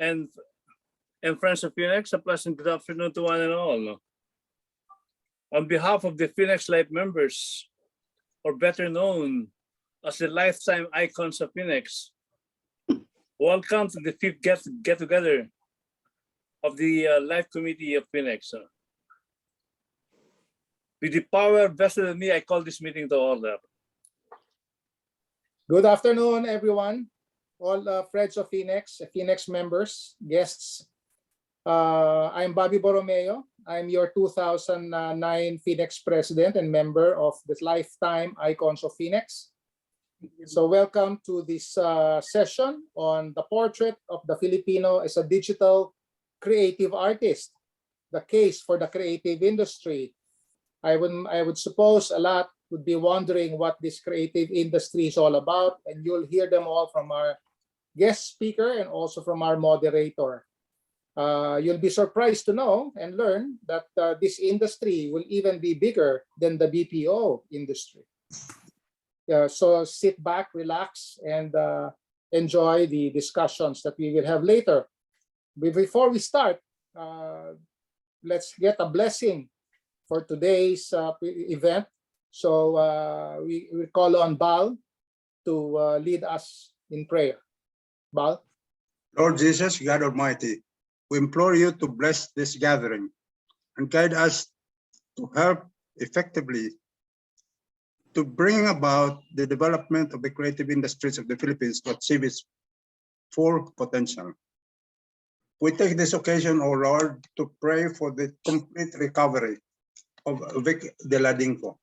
and friends of FINEX, a pleasant good afternoon to one and all. No? On behalf of the FINEX Life members, or better known as the lifetime icons of FINEX, welcome to the fifth get-together of the Life Committee of FINEX. With the power vested in me, I call this meeting to order. Good afternoon, everyone. All friends of FINEX, FINEX members, guests. I'm Bobby Borromeo. I'm your 2009 FINEX president and member of the Lifetime Icons of FINEX. So welcome to this session on the portrait of the Filipino as a digital creative artist, the case for the creative industry. I would suppose a lot would be wondering what this creative industry is all about, and you'll hear them all from our guest speaker and also from our moderator. You'll be surprised to know and learn that this industry will even be bigger than the BPO industry. So sit back, relax, and enjoy the discussions that we will have later. Before we start, let's get a blessing for today's event. So we call on Bal to lead us in prayer. Bal. Lord Jesus, God Almighty, we implore you to bless this gathering and guide us to help effectively to bring about the development of the creative industries of the Philippines to achieve its full potential. We take this occasion, O Lord, to pray for the complete recovery of Vic de Ladinco.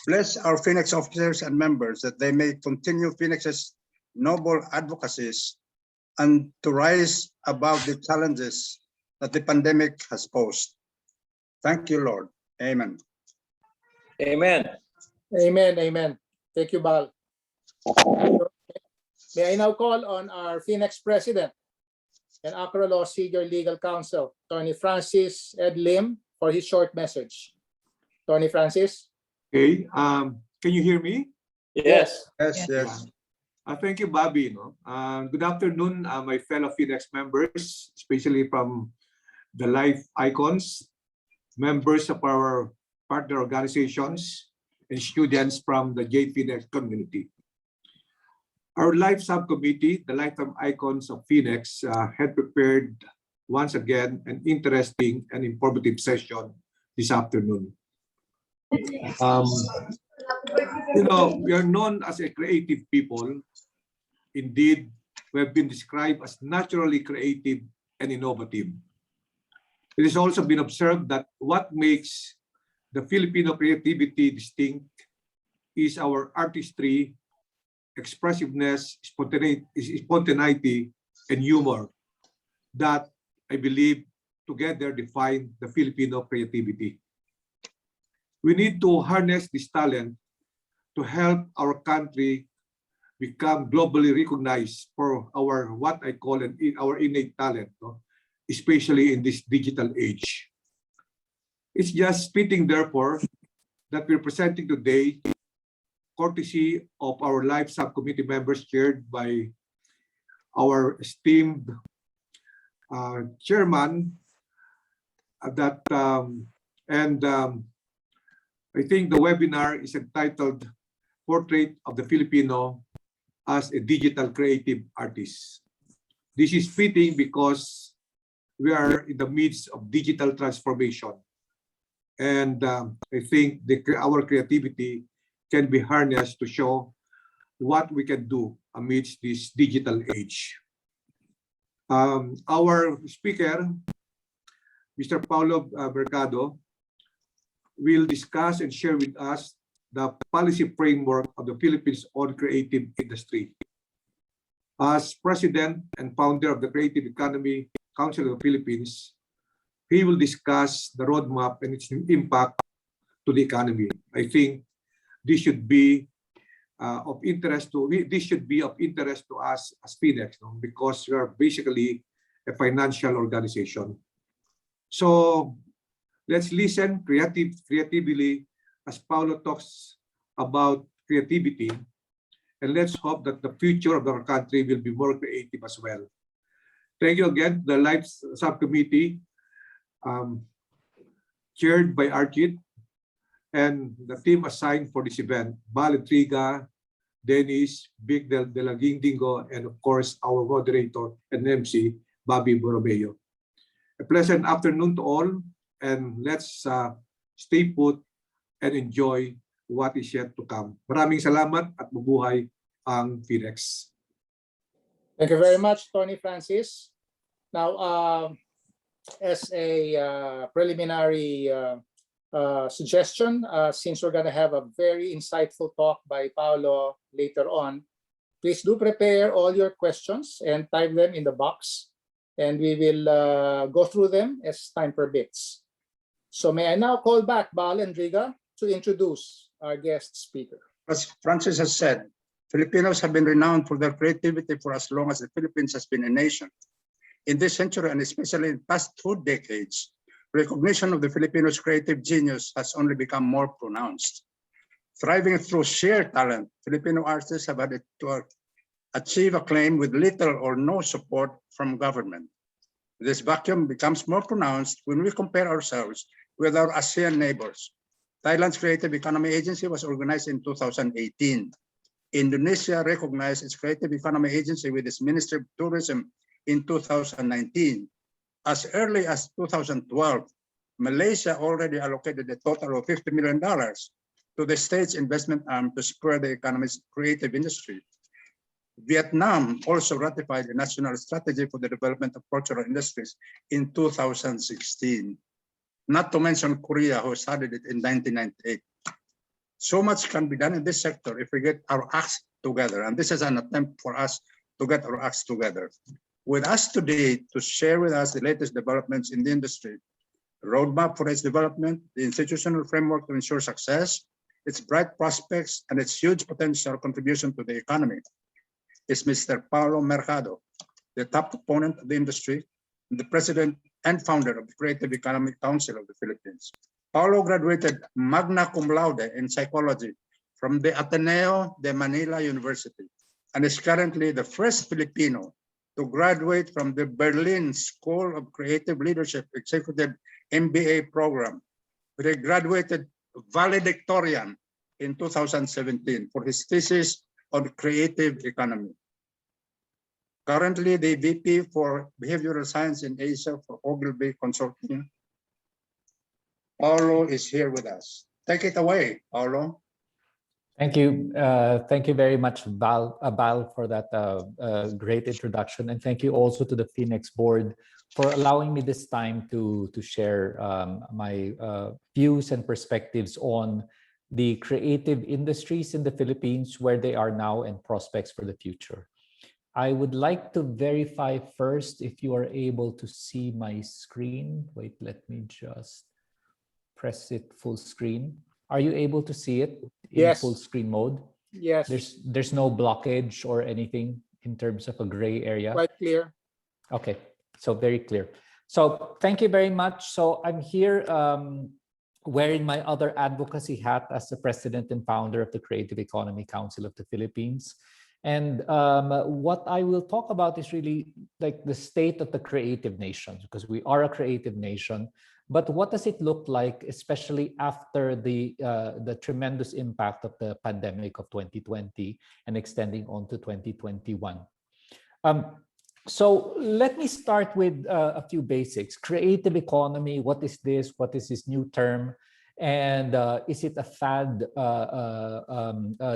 Bless our FINEX officers and members that they may continue FINEX's noble advocacies and to rise above the challenges that the pandemic has posed. Thank you, Lord. Amen. Amen. Amen. Amen. Thank you, Bal. May I now call on our FINEX president and Accra Law Senior Legal Counsel, Tony Francis Ed Lim, for his short message. Tony Francis. Okay. Can you hear me? Yes. Yes. Thank you, Bobby. Good afternoon, my fellow FINEX members, especially from the Life Icons, members of our partner organizations, and students from the JFINEX community. Our Life Subcommittee, the Lifetime Icons of FINEX, had prepared once again an interesting and informative session this afternoon. We are known as a creative people. Indeed, we have been described as naturally creative and innovative. It has also been observed that what makes the Filipino creativity distinct is our artistry, expressiveness, spontaneity, and humor that I believe together define the Filipino creativity. We need to harness this talent to help our country become globally recognized for our what I call our innate talent, especially in this digital age. It's just fitting, therefore, that we're presenting today, courtesy of our Life Subcommittee members chaired by our esteemed chairman, I think the webinar is entitled Portrait of the Filipino as a Digital Creative Artist. This is fitting because we are in the midst of digital transformation. And I think our creativity can be harnessed to show what we can do amidst this digital age. Our speaker, Mr. Paolo Mercado, will discuss and share with us the policy framework of the Philippines' own creative industry. As president and founder of the Creative Economy Council of the Philippines, he will discuss the roadmap and its impact to the economy. I think this should be of interest to us as FINEX, because we are basically a financial organization. So let's listen creatively as Paolo talks about creativity And let's hope that the future of our country will be more creative as well. Thank you again, the Life Subcommittee, chaired by Archit, and the team assigned for this event, Val Intriga, Dennis, Vic de la Guindingo, and of course, our moderator and MC, Bobby Borromeo. A pleasant afternoon to all, and let's stay put and enjoy what is yet to come. Maraming salamat at mabuhay ang FINEX. Thank you very much, Tony Francis. Now, as a preliminary suggestion, since we're going to have a very insightful talk by Paolo later on, please do prepare all your questions and type them in the box, and we will go through them as time permits. So may I now call back Val Intriga to introduce our guest speaker. As Francis has said, Filipinos have been renowned for their creativity for as long as the Philippines has been a nation. In this century, and especially in the past 2 decades, recognition of the Filipinos' creative genius has only become more pronounced. Thriving through sheer talent, Filipino artists have had to achieve acclaim with little or no support from government. This vacuum becomes more pronounced when we compare ourselves with our ASEAN neighbors. Thailand's Creative Economy Agency was organized in 2018. Indonesia recognized its Creative Economy Agency with its Ministry of Tourism in 2019. As early as 2012, Malaysia already allocated a total of $50 million to the state's investment arm to spur the economy's creative industry. Vietnam also ratified a national strategy for the development of cultural industries in 2016. Not to mention Korea, who started it in 1998. So much can be done in this sector if we get our acts together. And this is an attempt for us to get our acts together. With us today to share with us the latest developments in the industry, roadmap for its development, the institutional framework to ensure success, its bright prospects, and its huge potential contribution to the economy, is Mr. Paolo Mercado, the top opponent of the industry, the president and founder of the Creative Economic Council of the Philippines. Paolo graduated magna cum laude in psychology from the Ateneo de Manila University and is currently the first Filipino to graduate from the Berlin School of Creative Leadership Executive MBA program, where he graduated valedictorian in 2017 for his thesis on creative economy. Currently, the VP for Behavioral Science in Asia for Ogilvy Consulting. Paolo is here with us. Take it away, Paolo. Thank you. Thank you very much, Val, for that great introduction. And thank you also to the FINEX board for allowing me this time to share my views and perspectives on the creative industries in the Philippines, where they are now and prospects for the future. I would like to verify first if you are able to see my screen. Wait, let me just press it full screen. Are you able to see it in Yes. full screen mode? Yes, There's no blockage or anything in terms of a gray area? quite clear. Okay, so very clear. So thank you very much. So I'm here wearing my other advocacy hat as the president and founder of the Creative Economy Council of the Philippines. And what I will talk about is really like the state of the creative nation, because we are a creative nation. But what does it look like, especially after the tremendous impact of the pandemic of 2020 and extending on to 2021? So let me start with a few basics. Creative economy, what is this? What is this new term? And is it a fad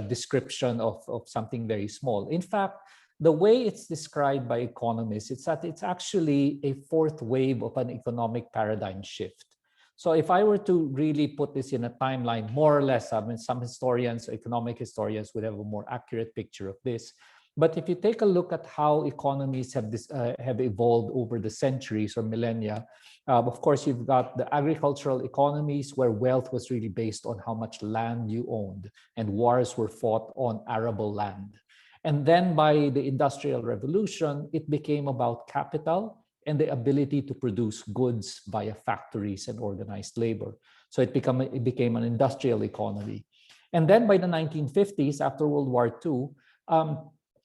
description of something very small? In fact, the way it's described by economists, it's that it's actually a fourth wave of an economic paradigm shift. So if I were to really put this in a timeline, more or less, I mean, some historians, economic historians would have a more accurate picture of this. But if you take a look at how economies have evolved over the centuries or millennia, of course, you've got the agricultural economies where wealth was really based on how much land you owned, and wars were fought on arable land. And then by the Industrial Revolution, it became about capital and the ability to produce goods via factories and organized labor. So it became an industrial economy. And then by the 1950s, after World War II,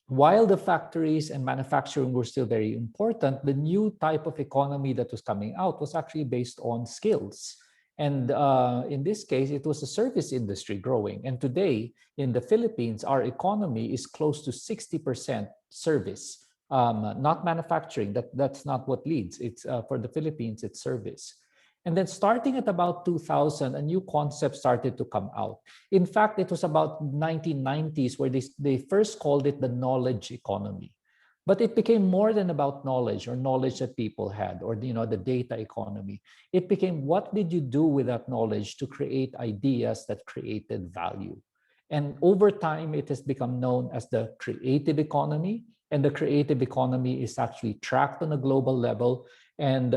While the factories and manufacturing were still very important, the new type of economy that was coming out was actually based on skills. And in this case, it was the service industry growing. And today in the Philippines, our economy is close to 60% service, not manufacturing. That's not what leads. It's for the Philippines, it's service. And then starting at about 2000, a new concept started to come out. In fact, it was about 1990s where they first called it the knowledge economy. But it became more than about knowledge or knowledge that people had, or the data economy. It became, what did you do with that knowledge to create ideas that created value? And over time, it has become known as the creative economy. And the creative economy is actually tracked on a global level. And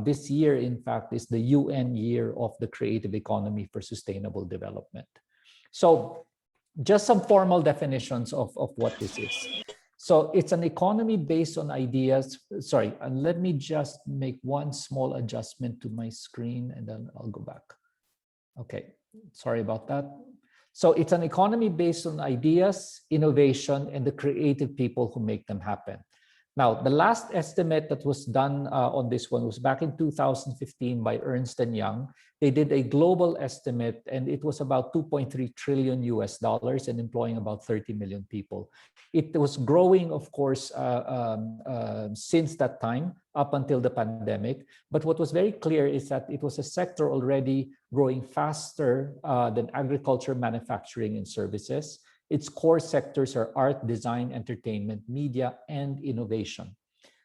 this year, in fact, is the UN Year of the Creative Economy for Sustainable Development. So just some formal definitions of what this is. So it's an economy based on ideas. Sorry, and let me just make one small adjustment to my screen and then I'll go back. Okay, sorry about that. So it's an economy based on ideas, innovation, and the creative people who make them happen. Now, the last estimate that was done on this one was back in 2015 by Ernst & Young. They did a global estimate and it was about 2.3 trillion US dollars and employing about 30 million people. It was growing, of course, since that time up until the pandemic. But what was very clear is that it was a sector already growing faster than agriculture, manufacturing, and services. Its core sectors are art, design, entertainment, media, and innovation.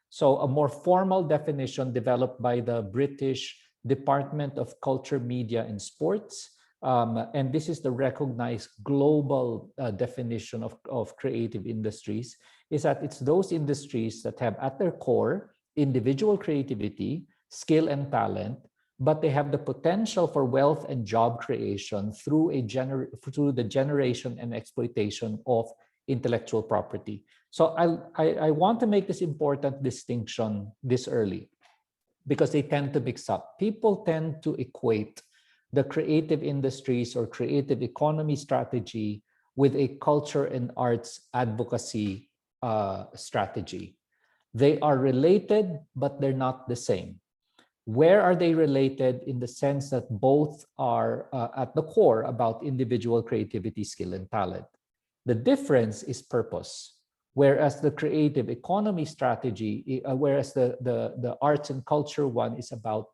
So a more formal definition developed by the British Department of Culture, Media, and Sports. And this is the recognized global definition of creative industries, is that it's those industries that have at their core individual creativity, skill, and talent, but they have the potential for wealth and job creation through the generation and exploitation of intellectual property. So I want to make this important distinction this early because they tend to mix up. People tend to equate the creative industries or creative economy strategy with a culture and arts advocacy strategy. They are related, but they're not the same. Where are they related? In the sense that both are at the core about individual creativity, skill, and talent. The difference is purpose. Whereas the creative economy strategy, whereas the arts and culture one is about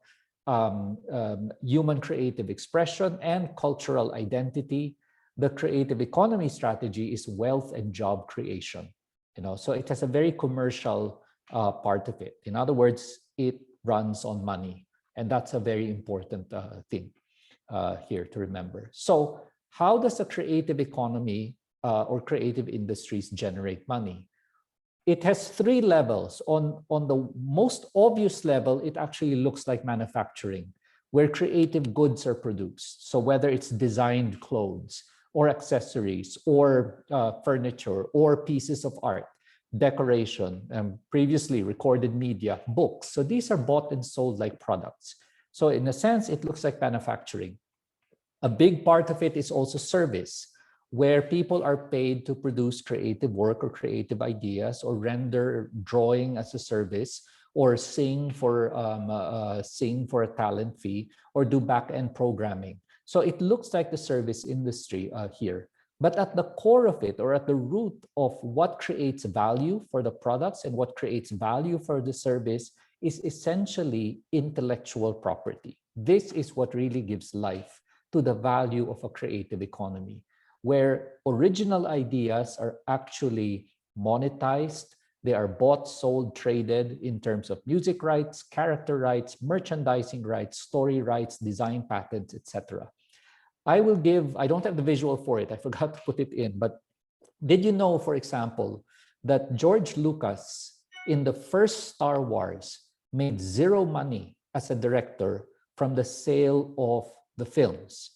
human creative expression and cultural identity, the creative economy strategy is wealth and job creation. So it has a very commercial part of it. In other words, it runs on money. And that's a very important thing here to remember. So how does a creative economy or creative industries generate money? It has three levels. On the most obvious level, it actually looks like manufacturing, where creative goods are produced. So whether it's designed clothes or accessories or furniture or pieces of art, decoration, previously recorded media, books. So these are bought and sold like products. So in a sense, it looks like manufacturing. A big part of it is also service, where people are paid to produce creative work or creative ideas or render drawing as a service or sing for a talent fee or do back-end programming. So it looks like the service industry here. But at the core of it, or at the root of what creates value for the products and what creates value for the service, is essentially intellectual property. This is what really gives life to the value of a creative economy, where original ideas are actually monetized. They are bought, sold, traded in terms of music rights, character rights, merchandising rights, story rights, design patents, etc. I don't have the visual for it. I forgot to put it in, but did you know, for example, that George Lucas in the first Star Wars made zero money as a director from the sale of the films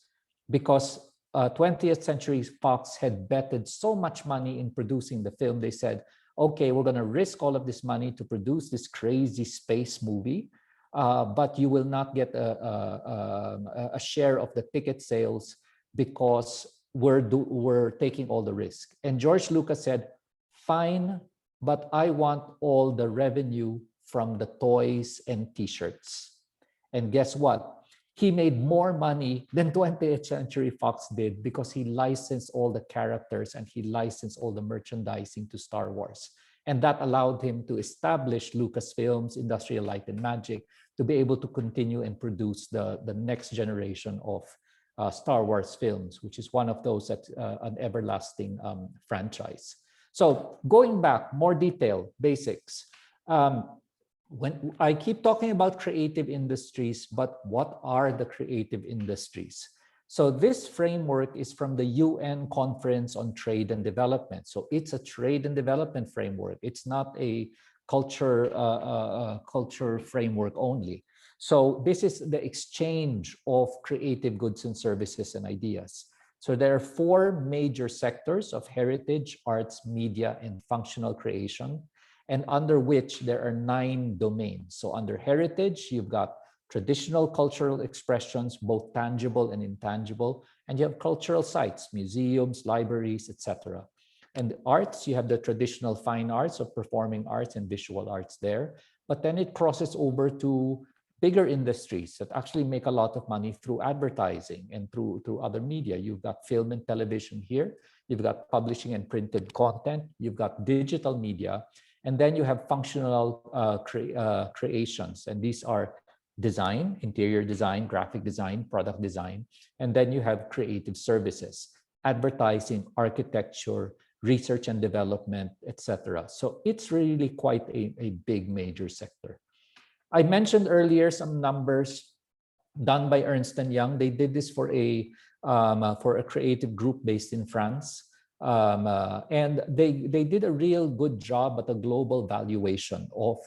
because 20th Century Fox had betted so much money in producing the film. They said, okay, we're going to risk all of this money to produce this crazy space movie. But you will not get a share of the ticket sales because we're taking all the risk. And George Lucas said, fine, but I want all the revenue from the toys and t-shirts. And guess what? He made more money than 20th Century Fox did because he licensed all the characters and he licensed all the merchandising to Star Wars. And that allowed him to establish Lucasfilms, Industrial Light and Magic, to be able to continue and produce the next generation of Star Wars films, which is one of those that's an everlasting franchise. So going back, more detail, basics. When I keep talking about creative industries, but what are the creative industries? So this framework is from the UN Conference on Trade and Development. So it's a trade and development framework. It's not a culture framework only. So this is the exchange of creative goods and services and ideas. So there are 4 major sectors of heritage, arts, media, and functional creation, and under which there are 9 domains. So under heritage, you've got traditional cultural expressions, both tangible and intangible, and you have cultural sites, museums, libraries, etc. And arts, you have the traditional fine arts of performing arts and visual arts there, but then it crosses over to bigger industries that actually make a lot of money through advertising and through other media. You've got film and television here, you've got publishing and printed content, you've got digital media, and then you have functional creations, and these are design, interior design, graphic design, product design, and then you have creative services, advertising, architecture, research and development, etc. So it's really quite a big major sector. I mentioned earlier some numbers done by Ernst & Young. They did this for a creative group based in France. And they did a real good job at a global valuation of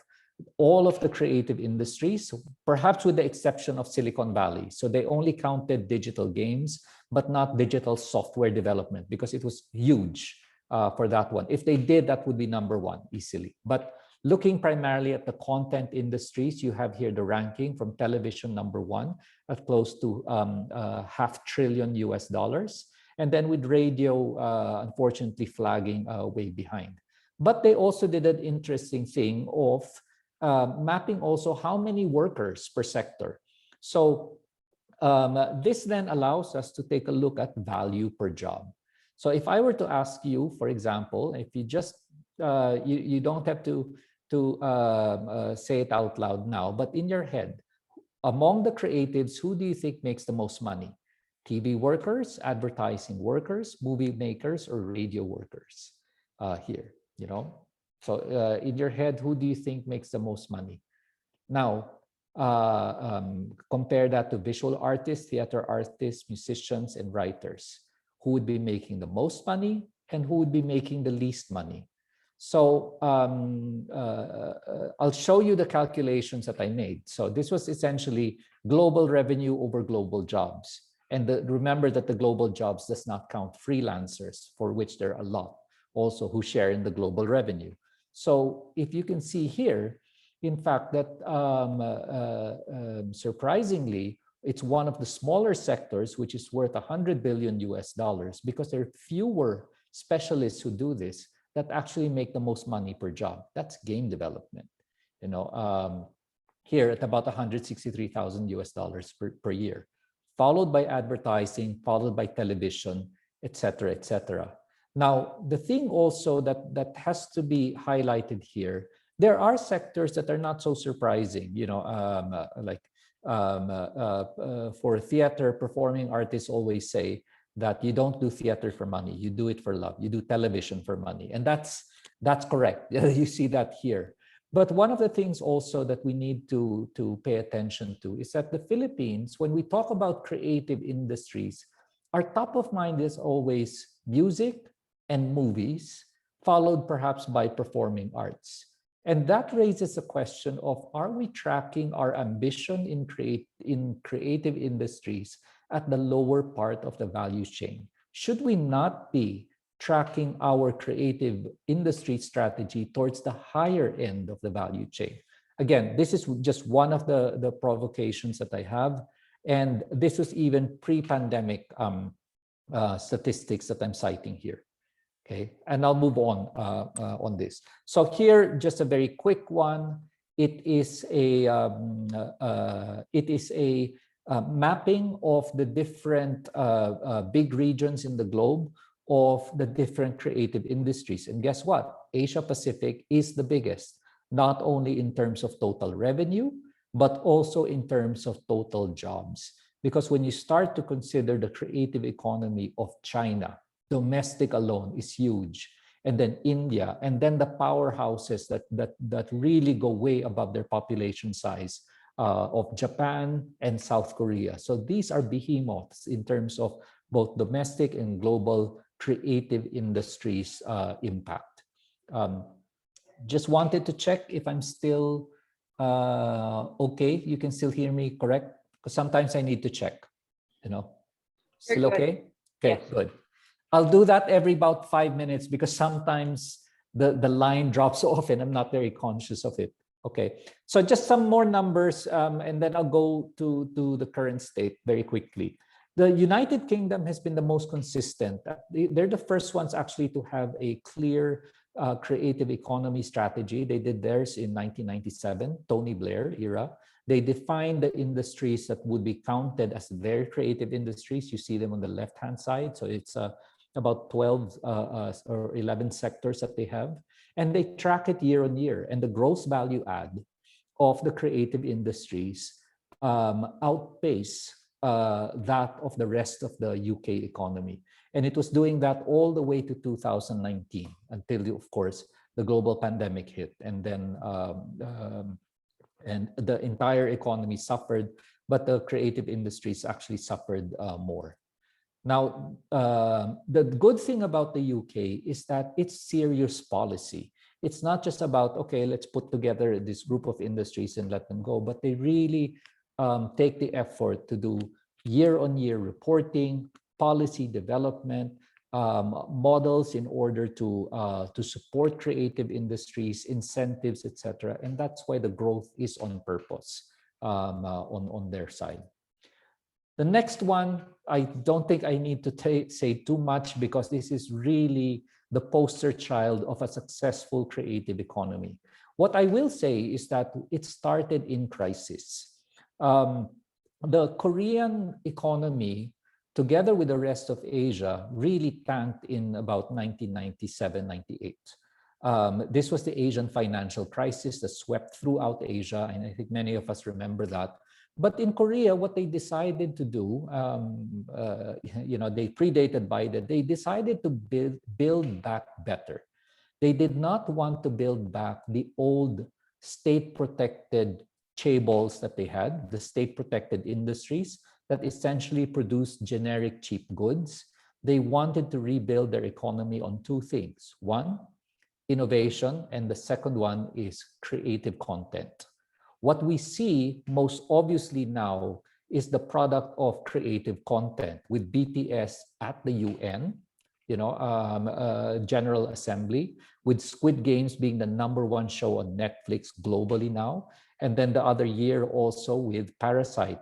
all of the creative industries, perhaps with the exception of Silicon Valley. So they only counted digital games, but not digital software development because it was huge for that one. If they did, that would be number 1 easily. But looking primarily at the content industries, you have here the ranking from television number 1 at close to $500 billion US. And then with radio, unfortunately, flagging way behind. But they also did an interesting thing of mapping also how many workers per sector. So this then allows us to take a look at value per job. So if I were to ask you, for example, if you just, you don't have to say it out loud now, but in your head, among the creatives, who do you think makes the most money? TV workers, advertising workers, movie makers, or radio workers here, you know? So in your head, who do you think makes the most money? Now, compare that to visual artists, theater artists, musicians, and writers. Who would be making the most money and who would be making the least money? So I'll show you the calculations that I made. So this was essentially global revenue over global jobs. And remember that the global jobs does not count freelancers, for which there are a lot also who share in the global revenue. So if you can see here, in fact, that surprisingly, it's one of the smaller sectors, which is worth $100 billion US because there are fewer specialists who do this that actually make the most money per job. That's game development, you know, here at about $163,000 US per year, followed by advertising, followed by television, etc., etc. Now, the thing also that has to be highlighted here, there are sectors that are not so surprising, you know, for theater, performing artists always say that you don't do theater for money, you do it for love, you do television for money. And that's correct. You see that here. But one of the things also that we need to pay attention to is that the Philippines, when we talk about creative industries, our top of mind is always music and movies, followed perhaps by performing arts. And that raises a question of, are we tracking our ambition in creative industries at the lower part of the value chain? Should we not be tracking our creative industry strategy towards the higher end of the value chain? Again, this is just one of the provocations that I have. And this was even pre-pandemic statistics that I'm citing here. Okay, and I'll move on this. So here, just a very quick one. It is a mapping of the different big regions in the globe of the different creative industries. And guess what? Asia Pacific is the biggest, not only in terms of total revenue, but also in terms of total jobs. Because when you start to consider the creative economy of China, domestic alone is huge. And then India, and then the powerhouses that really go way above their population size of Japan and South Korea. So these are behemoths in terms of both domestic and global creative industries impact. Just wanted to check if I'm still okay. You can still hear me, correct? Because sometimes I need to check, Still You're good. okay? Okay, Yes. good. I'll do that every about 5 minutes because sometimes the line drops off and I'm not very conscious of it. Okay, so just some more numbers and then I'll go to the current state very quickly. The United Kingdom has been the most consistent. They're the first ones actually to have a clear creative economy strategy. They did theirs in 1997, Tony Blair era. They defined the industries that would be counted as their creative industries. You see them on the left-hand side. So it's about 12 or 11 sectors that they have. And they track it year on year. And the gross value add of the creative industries outpace that of the rest of the UK economy. And it was doing that all the way to 2019 until, of course, the global pandemic hit. And then and the entire economy suffered, but the creative industries actually suffered more. Now, the good thing about the UK is that it's serious policy. It's not just about, okay, let's put together this group of industries and let them go, but they really take the effort to do year-on-year reporting, policy development, models in order to support creative industries, incentives, etc. And that's why the growth is on purpose on their side. The next one, I don't think I need to say too much because this is really the poster child of a successful creative economy. What I will say is that it started in crisis. The Korean economy, together with the rest of Asia, really tanked in about 1997, 98. This was the Asian financial crisis that swept throughout Asia, and I think many of us remember that. But in Korea, what they decided to do, they predated Biden, they decided to build back better. They did not want to build back the old state-protected chaebols that they had, the state-protected industries that essentially produced generic cheap goods. They wanted to rebuild their economy on two things. One, innovation, and the second one is creative content. What we see most obviously now is the product of creative content with BTS at the UN, General Assembly, with Squid Games being the #1 show on Netflix globally now. And then the other year also with Parasite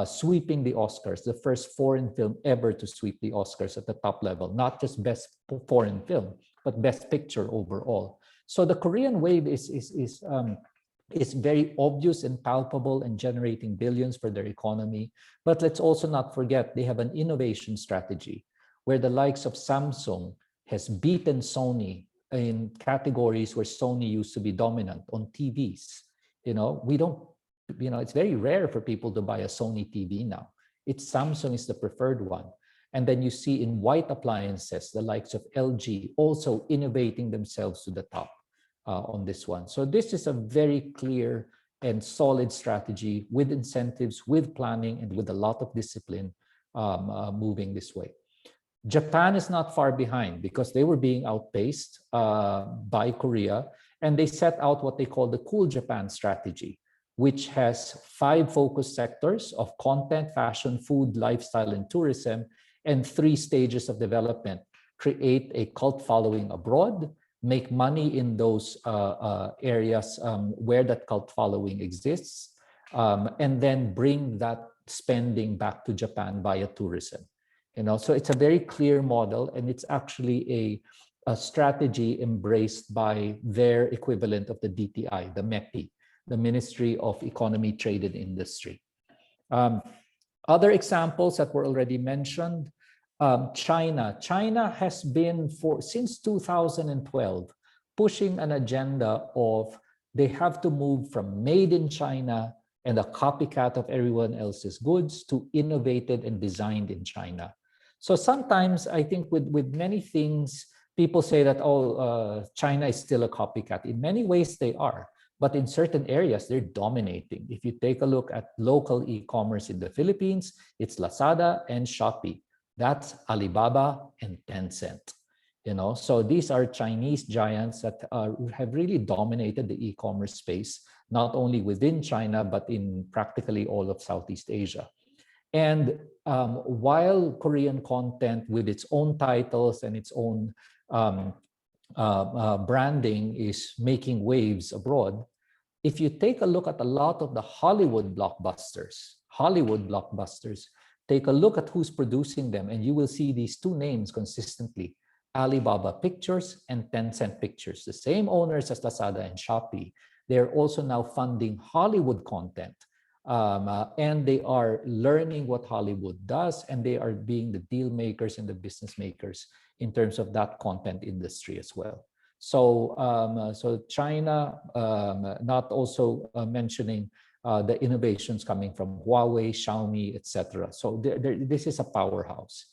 sweeping the Oscars, the first foreign film ever to sweep the Oscars at the top level, not just best foreign film, but best picture overall. So the Korean wave is very obvious and palpable and generating billions for their economy. But let's also not forget they have an innovation strategy where the likes of Samsung has beaten Sony in categories where Sony used to be dominant on TVs. It's very rare for people to buy a Sony TV now. Samsung is the preferred one. And then you see in white appliances, the likes of LG also innovating themselves to the top on this one. So this is a very clear and solid strategy with incentives, with planning, and with a lot of discipline moving this way. Japan is not far behind because they were being outpaced by Korea, and they set out what they call the Cool Japan strategy, which has 5 focus sectors of content, fashion, food, lifestyle, and tourism, and 3 stages of development. Create a cult following abroad, make money in those areas where that cult following exists, and then bring that spending back to Japan via tourism. So it's a very clear model, and it's actually a strategy embraced by their equivalent of the DTI, the MEPI, the Ministry of Economy, Trade and Industry. Other examples that were already mentioned, China. China has been since 2012 pushing an agenda of they have to move from made in China and a copycat of everyone else's goods to innovated and designed in China. So sometimes I think with many things, people say that, oh, China is still a copycat. In many ways they are, but in certain areas they're dominating. If you take a look at local e-commerce in the Philippines, it's Lazada and Shopee. That's Alibaba and Tencent. So these are Chinese giants that have really dominated the e-commerce space, not only within China, but in practically all of Southeast Asia. And while Korean content with its own titles and its own branding is making waves abroad, if you take a look at a lot of the Hollywood blockbusters, take a look at who's producing them, and you will see these two names consistently, Alibaba Pictures and Tencent Pictures, the same owners as Lazada and Shopee. They're also now funding Hollywood content. And they are learning what Hollywood does, and they are being the deal makers and the business makers in terms of that content industry as well. So, so China, not also mentioning the innovations coming from Huawei, Xiaomi, etc. So this is a powerhouse.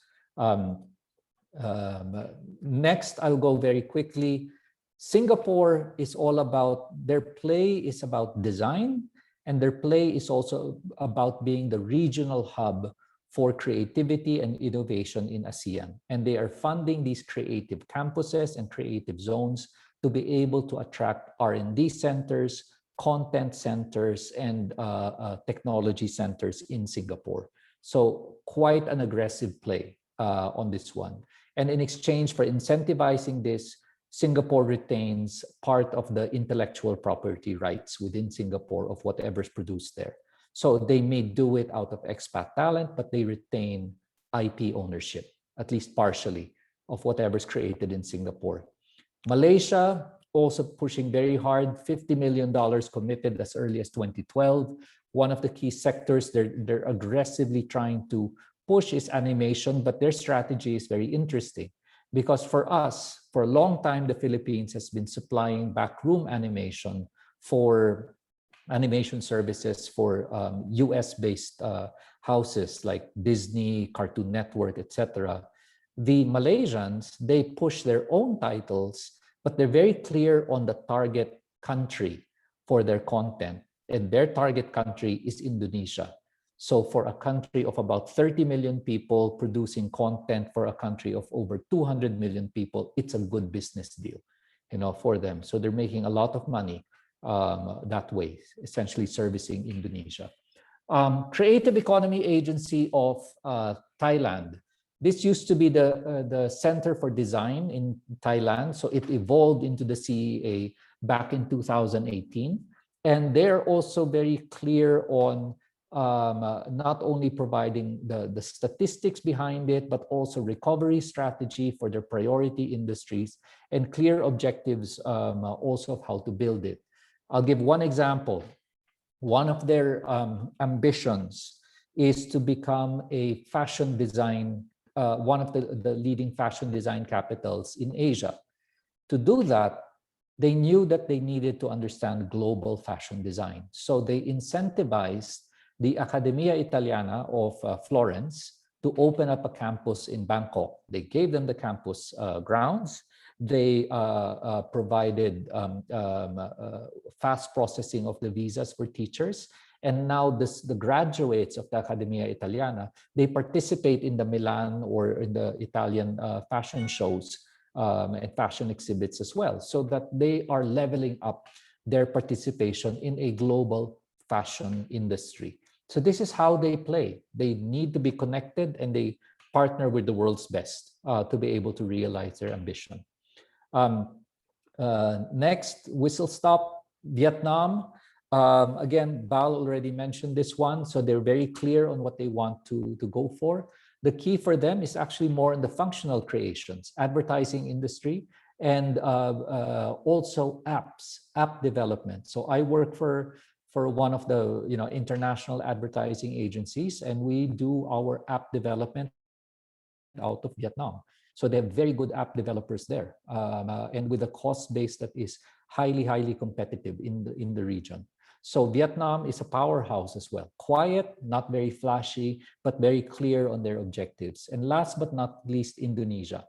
Next, I'll go very quickly. Singapore is all about, their play is about design, and their play is also about being the regional hub for creativity and innovation in ASEAN. And they are funding these creative campuses and creative zones to be able to attract R&D centers, content centers, and technology centers in Singapore. So quite an aggressive play on this one. And in exchange for incentivizing this, Singapore retains part of the intellectual property rights within Singapore of whatever's produced there. So they may do it out of expat talent, but they retain IP ownership, at least partially, of whatever's created in Singapore. Malaysia, also pushing very hard, $50 million committed as early as 2012. One of the key sectors they're aggressively trying to push is animation, but their strategy is very interesting. Because for us, for a long time, the Philippines has been supplying backroom animation for animation services for US-based houses like Disney, Cartoon Network, etc. The Malaysians, they push their own titles, but they're very clear on the target country for their content. And their target country is Indonesia. So for a country of about 30 million people producing content for a country of over 200 million people, it's a good business deal, for them. So they're making a lot of money that way, essentially servicing Indonesia. Creative Economy Agency of Thailand. This used to be the Center for Design in Thailand. So it evolved into the CEA back in 2018. And they're also very clear on not only providing the statistics behind it, but also recovery strategy for their priority industries and clear objectives also of how to build it. I'll give one example. One of their ambitions is to become a fashion design, one of the leading fashion design capitals in Asia. To do that, they knew that they needed to understand global fashion design. So they incentivized the Accademia Italiana of Florence to open up a campus in Bangkok. They gave them the campus grounds. They provided fast processing of the visas for teachers. And now the graduates of the Accademia Italiana, they participate in the Milan or in the Italian fashion shows and fashion exhibits as well, so that they are leveling up their participation in a global fashion industry. So this is how they play. They need to be connected and they partner with the world's best to be able to realize their ambition. Next, Whistle Stop Vietnam. Again, Bal already mentioned this one. So they're very clear on what they want to go for. The key for them is actually more in the functional creations, advertising industry. and also app development. So I work for one of the international advertising agencies, and we do our app development out of Vietnam. So they have very good app developers there, and with a cost base that is highly competitive in the region. So Vietnam is a powerhouse as well. Quiet, not very flashy, but very clear on their objectives. And last but not least, Indonesia.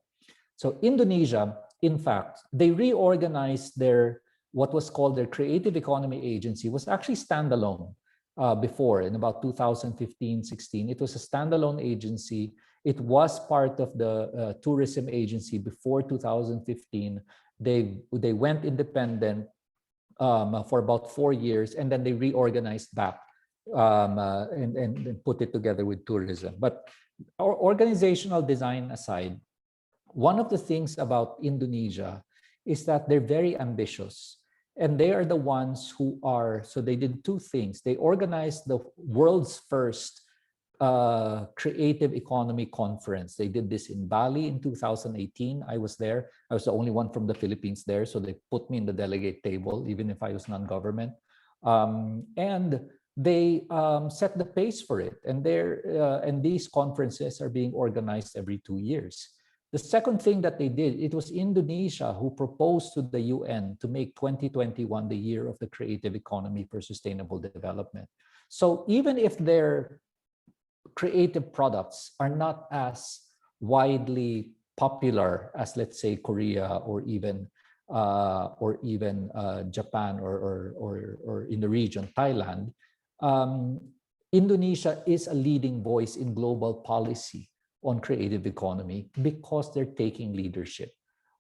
So Indonesia, in fact, they reorganized their what was called their Creative Economy Agency. Was actually standalone before, in about 2015-16. It was a standalone agency. It was part of the tourism agency before 2015. They went independent for about 4 years, and then they reorganized back and put it together with tourism. But our organizational design aside, one of the things about Indonesia is that they're very ambitious. And they are the ones who are, so they did two things. They organized the world's first creative economy conference. They did this in Bali in 2018. I was there. I was the only one from the Philippines there, so they put me in the delegate table, even if I was non-government. And they set the pace for it. And these conferences are being organized every 2 years. The second thing that they did, it was Indonesia who proposed to the UN to make 2021 the year of the creative economy for sustainable development. So even if their creative products are not as widely popular as, let's say, Korea or even Japan or in the region, Thailand, Indonesia is a leading voice in global policy on creative economy because they're taking leadership.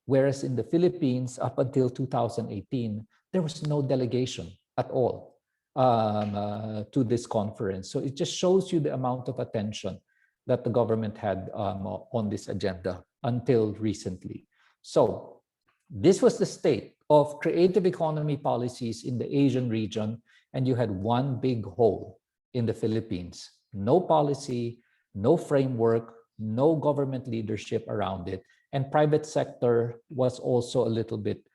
Whereas in the Philippines, up until 2018, there was no delegation at all to this conference. So it just shows you the amount of attention that the government had on this agenda until recently. So this was the state of creative economy policies in the Asian region, and you had one big hole in the Philippines. No policy, no framework, no government leadership around it, and private sector was also a little bit,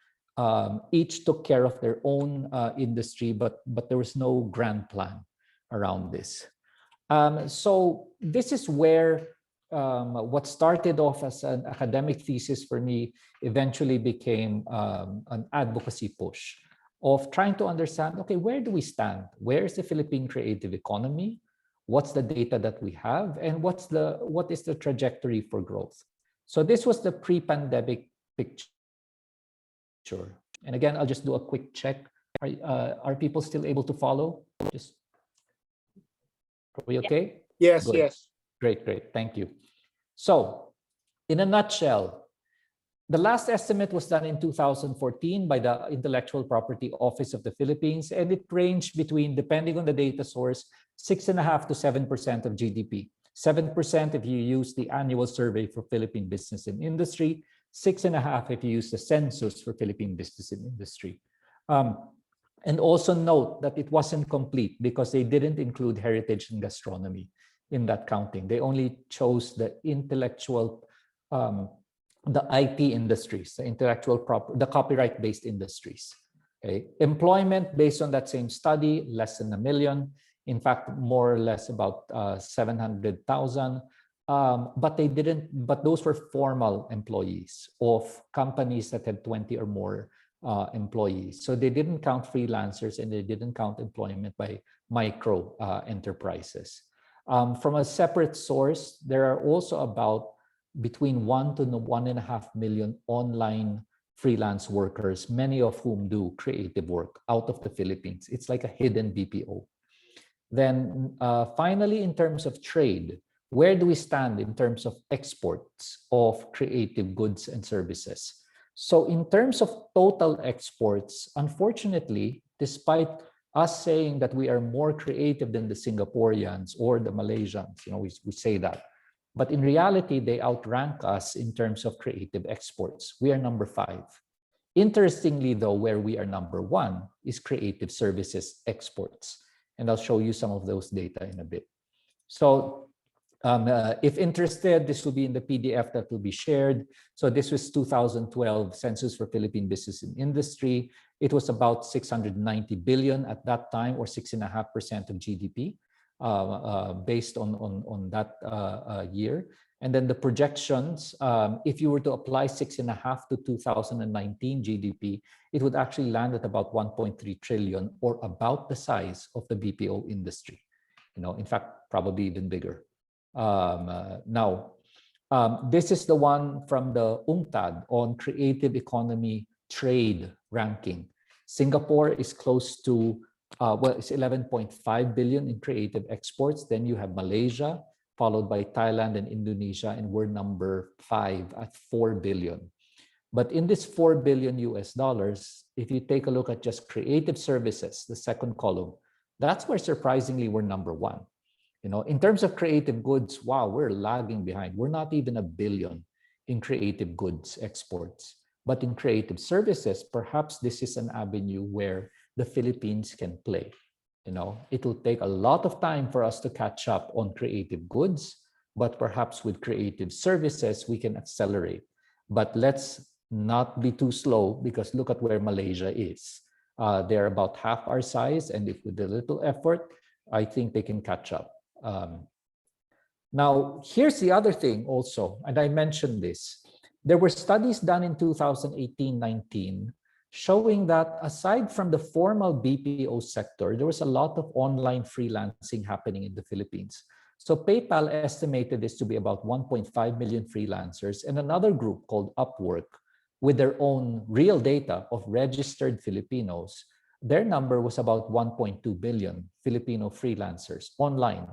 each took care of their own industry, but there was no grand plan around this. So this is where what started off as an academic thesis for me eventually became an advocacy push of trying to understand, okay, where do we stand? Where is the Philippine creative economy? What's the data that we have, and what is the trajectory for growth? So this was the pre-pandemic picture. And again, I'll just do a quick check. Are people still able to follow? Are we okay? Yes, Good. yes. Great. Thank you. So in a nutshell, the last estimate was done in 2014 by the Intellectual Property Office of the Philippines, and it ranged between, depending on the data source, 6.5% to 7% of GDP. 7% if you use the annual survey for Philippine business and industry, 6.5% if you use the census for Philippine business and industry. And also note that it wasn't complete because they didn't include heritage and gastronomy in that counting. They only chose the intellectual, the IT industries, the copyright-based industries. Okay. Employment based on that same study, less than 1 million. In fact, more or less about 700,000. But those were formal employees of companies that had 20 or more employees. So they didn't count freelancers, and they didn't count employment by micro enterprises. From a separate source, there are also about between 1 to 1.5 million online freelance workers, many of whom do creative work out of the Philippines. It's like a hidden BPO. Then finally, in terms of trade, where do we stand in terms of exports of creative goods and services? So in terms of total exports, unfortunately, despite us saying that we are more creative than the Singaporeans or the Malaysians, we say that. But in reality, they outrank us in terms of creative exports. We are number 5. Interestingly, though, where we are number 1 is creative services exports. And I'll show you some of those data in a bit. So If interested, this will be in the PDF that will be shared. So this was 2012 Census for Philippine Business and Industry. It was about 690 billion at that time, or 6.5% of GDP, based on that year. And then the projections, if you were to apply 6.5 to 2019 GDP, it would actually land at about 1.3 trillion, or about the size of the BPO industry. In fact, probably even bigger. This is the one from the UNCTAD on creative economy trade ranking. Singapore is close to, it's 11.5 billion in creative exports. Then you have Malaysia, followed by Thailand and Indonesia, and we're number 5 at 4 billion. But in this 4 billion US dollars, if you take a look at just creative services, the second column, that's where surprisingly we're number 1. In terms of creative goods, wow, we're lagging behind. We're not even $1 billion in creative goods exports. But in creative services, perhaps this is an avenue where the Philippines can play. It will take a lot of time for us to catch up on creative goods, but perhaps with creative services, we can accelerate. But let's not be too slow, because look at where Malaysia is. They're about half our size, and if with a little effort, I think they can catch up. Now, here's the other thing also, and I mentioned this. There were studies done in 2018-19 showing that aside from the formal BPO sector, there was a lot of online freelancing happening in the Philippines. So PayPal estimated this to be about 1.5 million freelancers, and another group called Upwork, with their own real data of registered Filipinos, their number was about 1.2 billion Filipino freelancers online,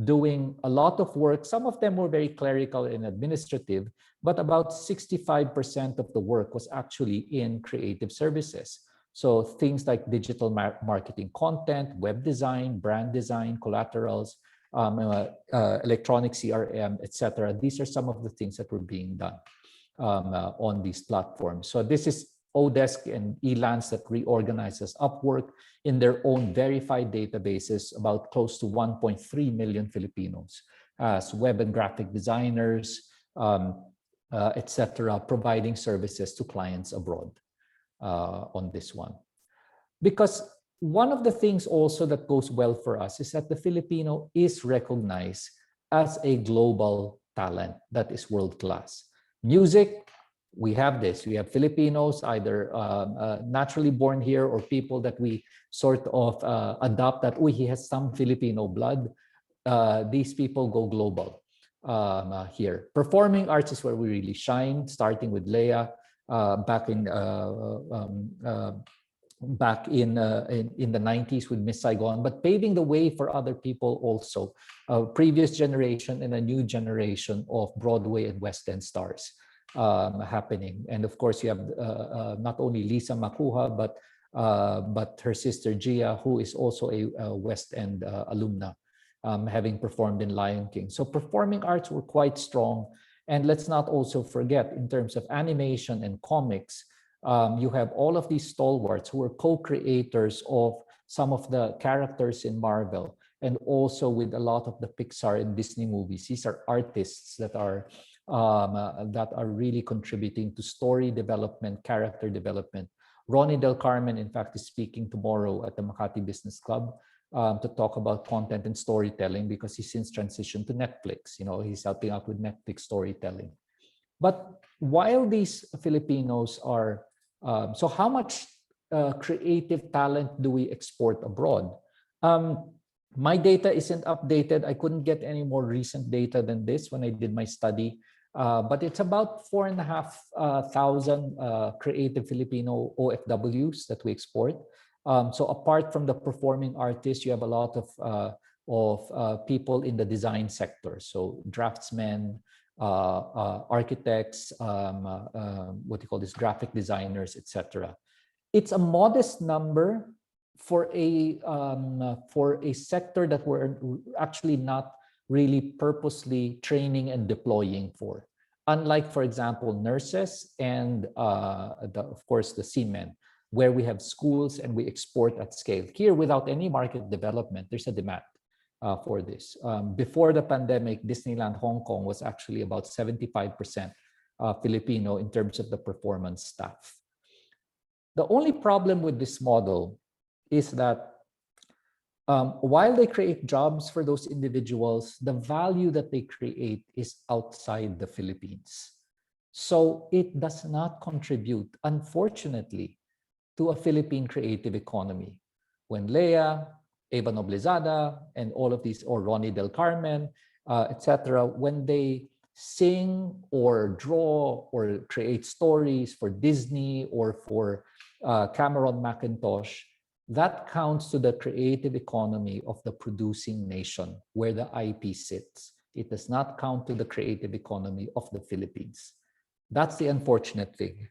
doing a lot of work. Some of them were very clerical and administrative, but about 65% of the work was actually in creative services. So things like digital marketing content, web design, brand design, collaterals, electronic CRM, etc. These are some of the things that were being done on these platforms. So this is Odesk and Elance that reorganizes Upwork in their own verified databases, about close to 1.3 million Filipinos as web and graphic designers, etc., providing services to clients abroad on this one. Because one of the things also that goes well for us is that the Filipino is recognized as a global talent that is world-class. Music, we have this. We have Filipinos, either naturally born here or people that we sort of adopt that, he has some Filipino blood. These people go global here. Performing arts is where we really shine, starting with Leia back in the 90s with Miss Saigon, but paving the way for other people also, a previous generation and a new generation of Broadway and West End stars happening. And of course, you have not only Lisa Makuha, but her sister Gia, who is also a West End alumna, having performed in Lion King. So performing arts were quite strong. And let's not also forget, in terms of animation and comics, you have all of these stalwarts who are co-creators of some of the characters in Marvel, and also with a lot of the Pixar and Disney movies. These are artists that are really contributing to story development, character development. Ronnie Del Carmen, in fact, is speaking tomorrow at the Makati Business Club to talk about content and storytelling, because he's since transitioned to Netflix. He's helping out with Netflix storytelling. But while these Filipinos are, so how much creative talent do we export abroad? My data isn't updated. I couldn't get any more recent data than this when I did my study. But it's about 4,500 creative Filipino OFWs that we export. So apart from the performing artists, you have a lot of people in the design sector. So draftsmen, architects, graphic designers, etc. It's a modest number for a sector that we're actually not really purposely training and deploying for. Unlike, for example, nurses and of course the seamen, where we have schools and we export at scale. Here, without any market development, there's a demand. for this. Before the pandemic, Disneyland Hong Kong was actually about 75% Filipino in terms of the performance staff. The only problem with this model is that while they create jobs for those individuals, the value that they create is outside the Philippines. So it does not contribute, unfortunately, to a Philippine creative economy. When Leia, Eva Noblezada, and all of these, or Ronnie Del Carmen, etc., when they sing or draw or create stories for Disney or for Cameron Mackintosh, that counts to the creative economy of the producing nation where the IP sits. It does not count to the creative economy of the Philippines. That's the unfortunate thing.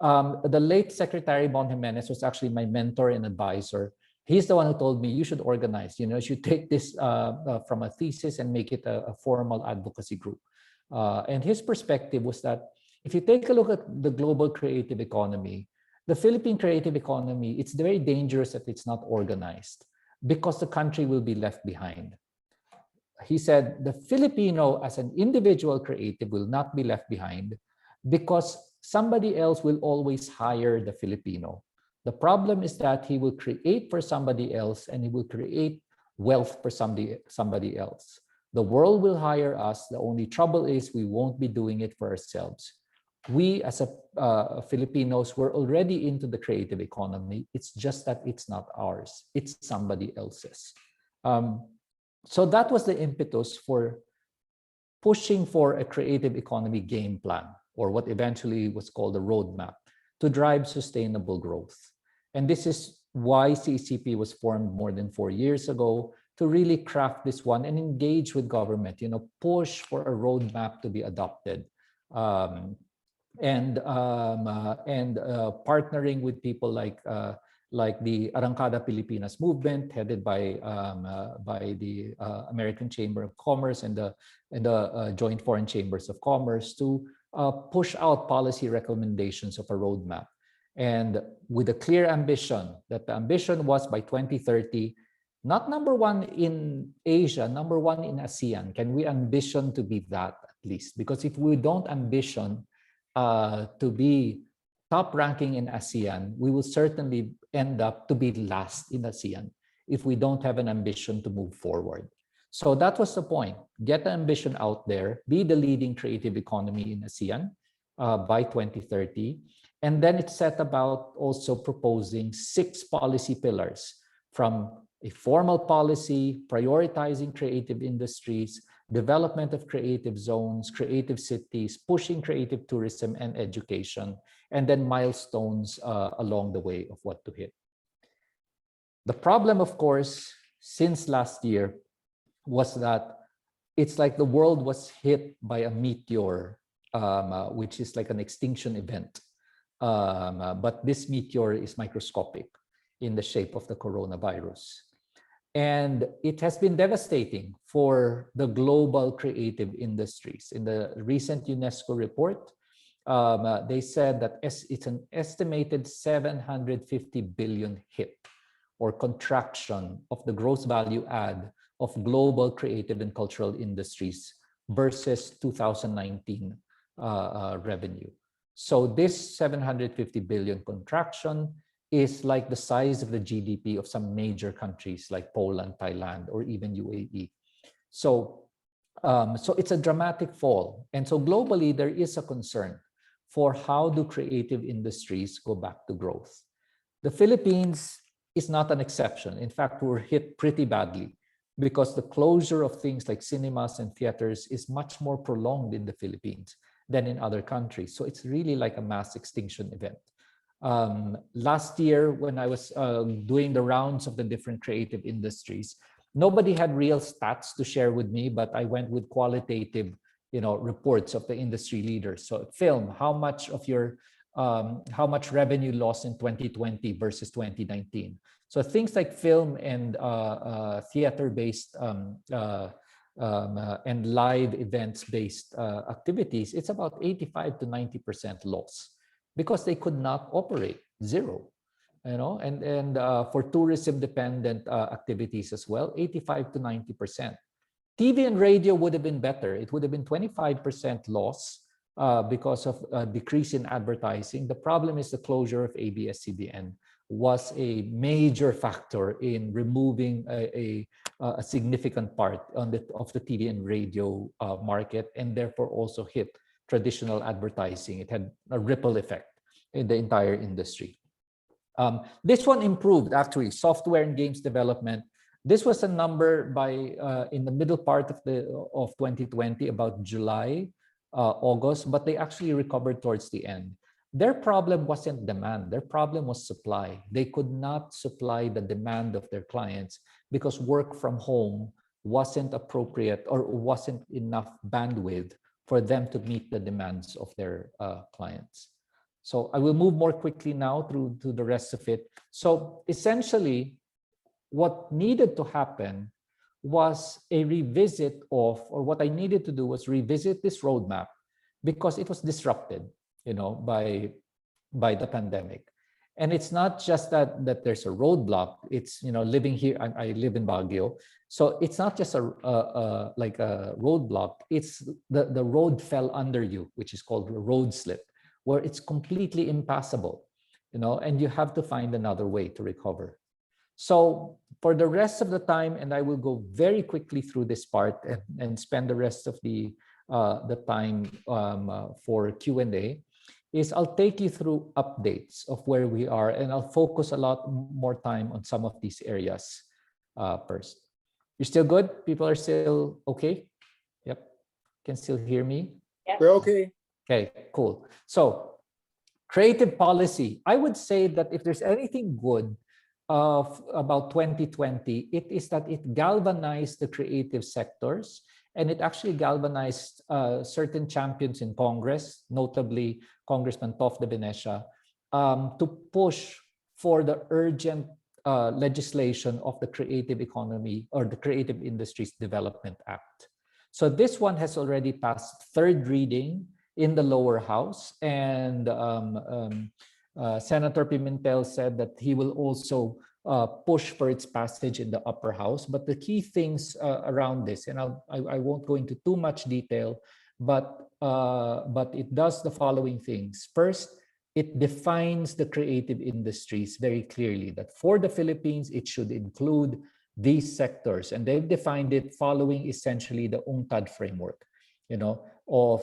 The late Secretary Bon Jimenez was actually my mentor and advisor. He's the one who told me you should organize, you should take this from a thesis and make it a formal advocacy group. And his perspective was that if you take a look at the global creative economy, the Philippine creative economy, it's very dangerous that it's not organized because the country will be left behind. He said the Filipino as an individual creative will not be left behind because somebody else will always hire the Filipino. The problem is that he will create for somebody else and he will create wealth for somebody else. The world will hire us. The only trouble is we won't be doing it for ourselves. We as Filipinos, we're already into the creative economy. It's just that it's not ours. It's somebody else's. So that was the impetus for pushing for a creative economy game plan, or what eventually was called a roadmap, to drive sustainable growth. And this is why CECP was formed more than 4 years ago, to really craft this one and engage with government, push for a roadmap to be adopted. And partnering with people like the Arrancada Pilipinas movement, headed by the American Chamber of Commerce and the Joint Foreign Chambers of Commerce, to push out policy recommendations of a roadmap, and with a clear ambition. That the ambition was by 2030, not number one in Asia, number one in ASEAN. Can we ambition to be that at least? Because if we don't ambition to be top ranking in ASEAN, we will certainly end up to be last in ASEAN if we don't have an ambition to move forward. So that was the point. Get the ambition out there, be the leading creative economy in ASEAN by 2030. And then it set about also proposing 6 policy pillars, from a formal policy, prioritizing creative industries, development of creative zones, creative cities, pushing creative tourism and education, and then milestones along the way of what to hit. The problem, of course, since last year was that it's like the world was hit by a meteor, which is like an extinction event. But this meteor is microscopic in the shape of the coronavirus. And it has been devastating for the global creative industries. In the recent UNESCO report, they said that it's an estimated 750 billion hit, or contraction, of the gross value add of global creative and cultural industries versus 2019 revenue. So this 750 billion contraction is like the size of the GDP of some major countries like Poland, Thailand, or even UAE. So it's a dramatic fall. And so globally, there is a concern for how do creative industries go back to growth. The Philippines is not an exception. In fact, we're hit pretty badly because the closure of things like cinemas and theaters is much more prolonged in the Philippines than in other countries. So it's really like a mass extinction event. Last year, when I was doing the rounds of the different creative industries, nobody had real stats to share with me, but I went with qualitative, reports of the industry leaders. So film, how much revenue lost in 2020 versus 2019. So things like film and theater-based and live events-based activities, it's about 85 to 90% loss, because they could not operate, zero. and for tourism dependent activities as well, 85 to 90%. TV and radio would have been better. It would have been 25% loss because of a decrease in advertising. The problem is the closure of ABS-CBN was a major factor in removing a significant part of the TV and radio market, and therefore also hit traditional advertising. It had a ripple effect in the entire industry. This one improved, actually, software and games development. This was a number by in the middle part of 2020, about July, August, but they actually recovered towards the end. Their problem wasn't demand, their problem was supply. They could not supply the demand of their clients because work from home wasn't appropriate or wasn't enough bandwidth for them to meet the demands of their clients. So I will move more quickly now through to the rest of it. So essentially, what needed to happen was a revisit of, or what I needed to do was revisit this roadmap because it was disrupted, by the pandemic. And it's not just that there's a roadblock. It's, living here, I live in Baguio. So it's not just like a roadblock. It's the road fell under you, which is called a road slip, where it's completely impassable, and you have to find another way to recover. So for the rest of the time, and I will go very quickly through this part and spend the rest of the time for Q&A, is I'll take you through updates of where we are, and I'll focus a lot more time on some of these areas first. You're still good? People are still okay? Yep. Can still hear me? Yep. We're okay. Okay, cool. So creative policy. I would say that if there's anything good about 2020, it is that it galvanized the creative sectors, and it actually galvanized certain champions in Congress, notably Congressman Tof de Venecia, to push for the urgent legislation of the Creative Economy or the Creative Industries Development Act. So this one has already passed third reading in the lower house, and Senator Pimentel said that he will also push for its passage in the upper house. But the key things around this, and I won't go into too much detail, but it does the following things. First, it defines the creative industries very clearly, that for the Philippines, it should include these sectors. And they've defined it following essentially the UNCTAD framework, of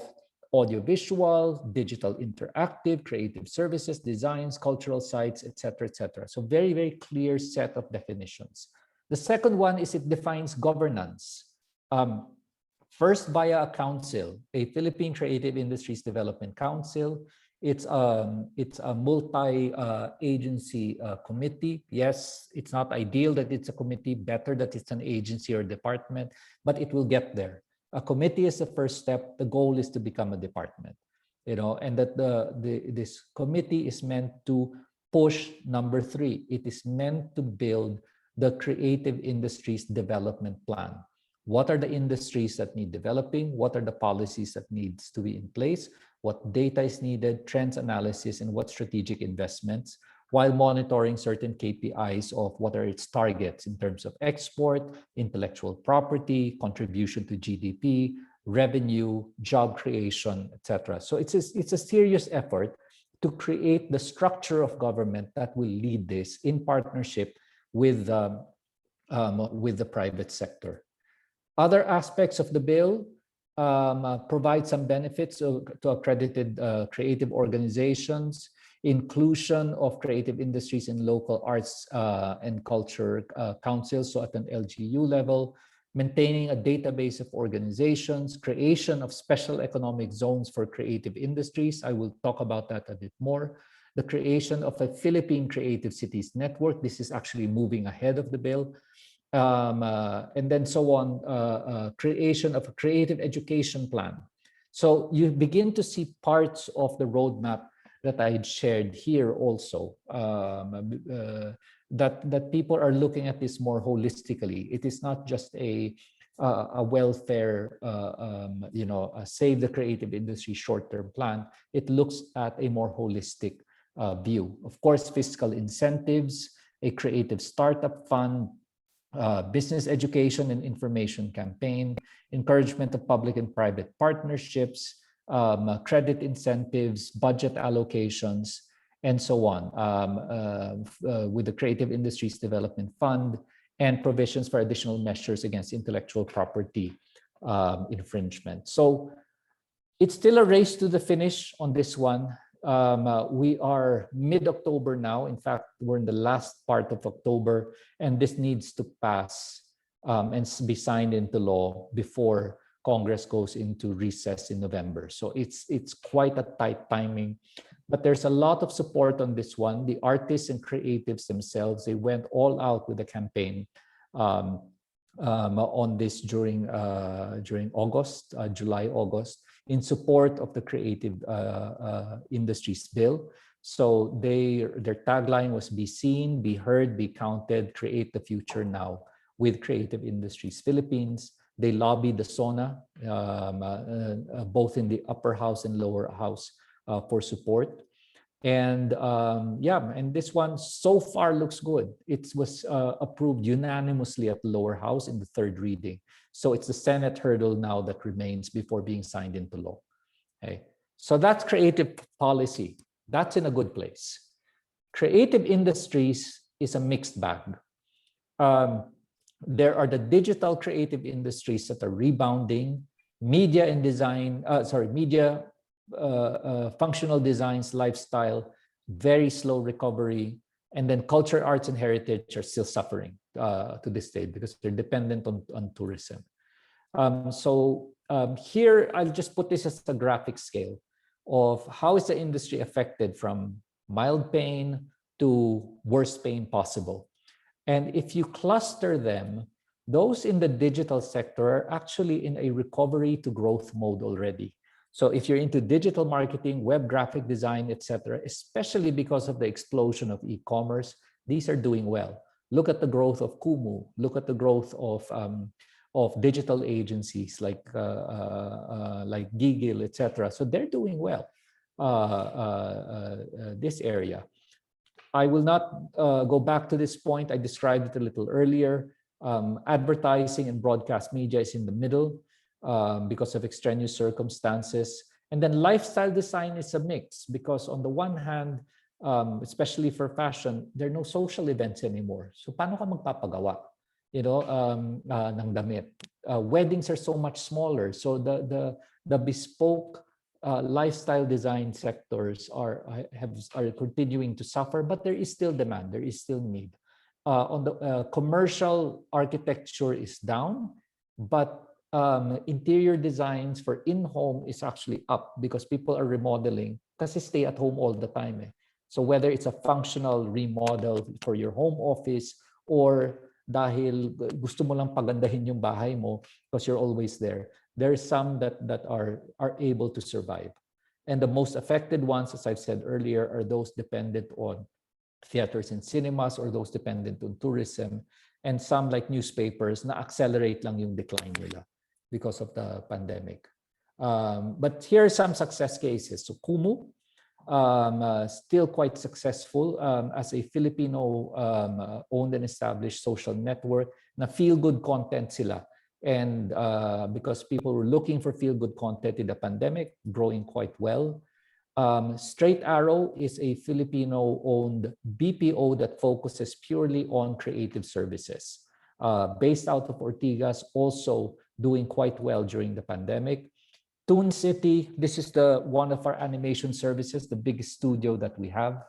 audiovisual, digital interactive, creative services, designs, cultural sites, etc., etc. So very, very clear set of definitions. The second one is it defines governance. First via a council, a Philippine Creative Industries Development Council. It's a multi-agency committee. Yes, it's not ideal that it's a committee, better that it's an agency or department, but it will get there. A committee is the first step. The goal is to become a department, and that this committee is meant to push number 3. It is meant to build the creative industries development plan. What are the industries that need developing? What are the policies that needs to be in place? What data is needed, trends analysis, and what strategic investments, while monitoring certain KPIs of what are its targets in terms of export, intellectual property, contribution to GDP, revenue, job creation, etc. So it's a serious effort to create the structure of government that will lead this in partnership with the private sector. Other aspects of the bill provide some benefits to accredited creative organizations, inclusion of creative industries in local arts and culture councils, so at an LGU level, maintaining a database of organizations, creation of special economic zones for creative industries. I will talk about that a bit more. The creation of a Philippine Creative Cities Network. This is actually moving ahead of the bill. And then so on, creation of a creative education plan. So you begin to see parts of the roadmap that I had shared here also, that people are looking at this more holistically. It is not just a welfare, a save the creative industry short-term plan. It looks at a more holistic view. Of course, fiscal incentives, a creative startup fund, business education and information campaign, encouragement of public and private partnerships, credit incentives, budget allocations, and so on, with the Creative Industries Development Fund, and provisions for additional measures against intellectual property infringement. So it's still a race to the finish on this one. We are mid-October now. In fact, we're in the last part of October, and this needs to pass and be signed into law before Congress goes into recess in November. So it's quite a tight timing, but there's a lot of support on this one. The artists and creatives themselves, they went all out with the campaign on this during August, July, August, in support of the Creative Industries Bill. So their tagline was "Be seen, be heard, be counted, create the future now with Creative Industries Philippines." They lobbied the SONA, both in the upper house and lower house, for support. And and this one so far looks good. It was approved unanimously at the lower house in the third reading. So it's the Senate hurdle now that remains before being signed into law. Okay, so that's creative policy. That's in a good place. Creative industries is a mixed bag. There are the digital creative industries that are rebounding, media and design, media, functional designs, lifestyle, very slow recovery, and then culture, arts, and heritage are still suffering to this day because they're dependent on tourism. Here, I'll just put this as a graphic scale of how is the industry affected from mild pain to worst pain possible. And if you cluster them, those in the digital sector are actually in a recovery to growth mode already. So if you're into digital marketing, web graphic design, etc., especially because of the explosion of e-commerce, these are doing well. Look at the growth of Kumu. Look at the growth of digital agencies like Gigil, etc. So they're doing well. This area. I will not go back to this point. I described it a little earlier. Advertising and broadcast media is in the middle because of extraneous circumstances. And then lifestyle design is a mix because on the one hand, especially for fashion, there are no social events anymore. So paano ka magpapagawa, ng damit? Weddings are so much smaller. So the bespoke lifestyle design sectors are continuing to suffer, but there is still demand, there is still need. On the commercial architecture is down, but interior designs for in-home is actually up because people are remodeling kasi stay at home all the time. So whether it's a functional remodel for your home office or dahil gusto mo lang pagandahin yung bahay mo because you're always there, there are some that are able to survive. And the most affected ones, as I've said earlier, are those dependent on theaters and cinemas or those dependent on tourism, and some like newspapers na accelerate lang yung decline nila because of the pandemic. But here are some success cases. So Kumu, still quite successful as a Filipino owned and established social network na feel-good content sila. And because people were looking for feel-good content in the pandemic, growing quite well. Straight Arrow is a Filipino-owned BPO that focuses purely on creative services. Based out of Ortigas, also doing quite well during the pandemic. Toon City, this is one of our animation services, the biggest studio that we have,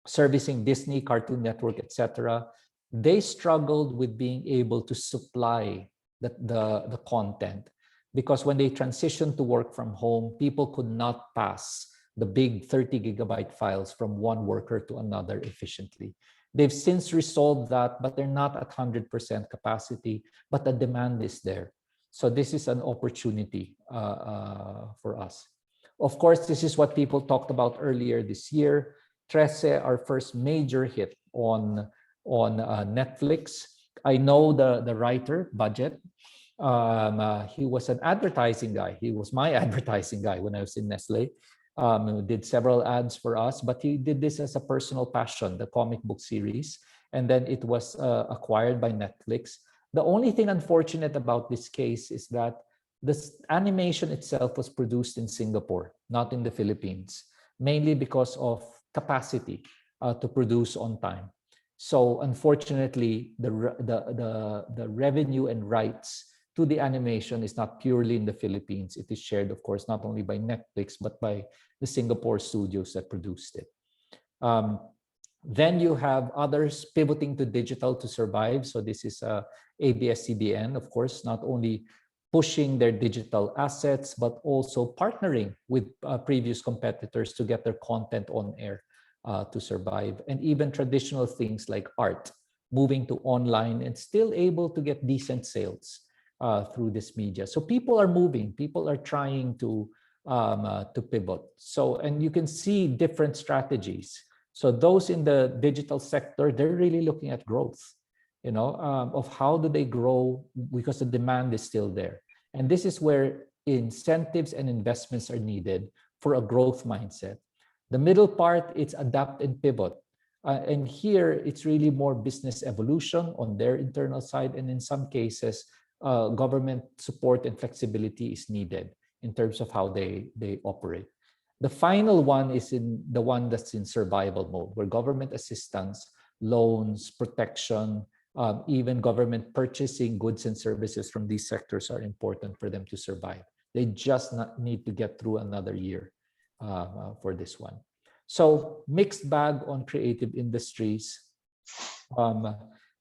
servicing Disney, Cartoon Network, etc. They struggled with being able to supply the content because when they transitioned to work from home, people could not pass the big 30 gigabyte files from one worker to another efficiently. They've since resolved that, but they're not at 100% capacity, but the demand is there. So this is an opportunity for us. Of course, this is what people talked about earlier this year. Trece, our first major hit on Netflix. I know the writer, Budget. He was an advertising guy. He was my advertising guy when I was in Nestle. did several ads for us, but he did this as a personal passion, the comic book series, and then it was acquired by Netflix. The only thing unfortunate about this case is that this animation itself was produced in Singapore, not in the Philippines, mainly because of capacity to produce on time. So unfortunately, the revenue and rights to the animation is not purely in the Philippines. It is shared, of course, not only by Netflix, but by the Singapore studios that produced it. Then you have others pivoting to digital to survive. So this is ABS-CBN, of course, not only pushing their digital assets, but also partnering with previous competitors to get their content on air to survive. And even traditional things like art, moving to online and still able to get decent sales through this media. So people are moving, people are trying to pivot. So, and you can see different strategies. So those in the digital sector, they're really looking at growth, of how do they grow because the demand is still there. And this is where incentives and investments are needed for a growth mindset. The middle part, it's adapt and pivot. And here, it's really more business evolution on their internal side. And in some cases, government support and flexibility is needed in terms of how they operate. The final one is in the one that's in survival mode, where government assistance, loans, protection, even government purchasing goods and services from these sectors are important for them to survive. They just need to get through another year for this one. So mixed bag on creative industries.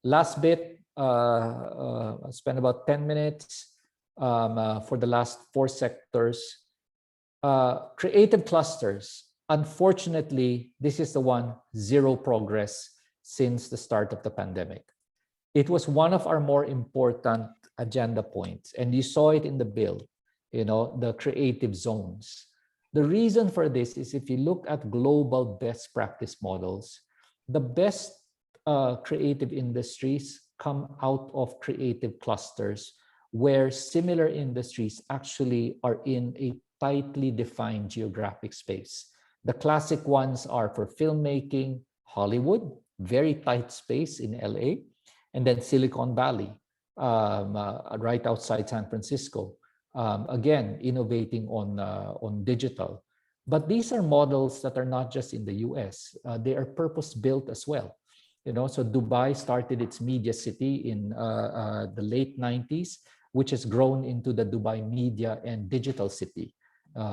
Last bit, I spent about 10 minutes for the last 4 sectors. Creative clusters, unfortunately, this is the one, zero progress since the start of the pandemic. It was one of our more important agenda points, and you saw it in the bill, the creative zones. The reason for this is if you look at global best practice models, the best creative industries come out of creative clusters where similar industries actually are in a tightly defined geographic space. The classic ones are for filmmaking, Hollywood, very tight space in LA, and then Silicon Valley, right outside San Francisco. Again, innovating on digital. But these are models that are not just in the US. They are purpose-built as well. So Dubai started its media city in the late 90s, which has grown into the Dubai Media and Digital City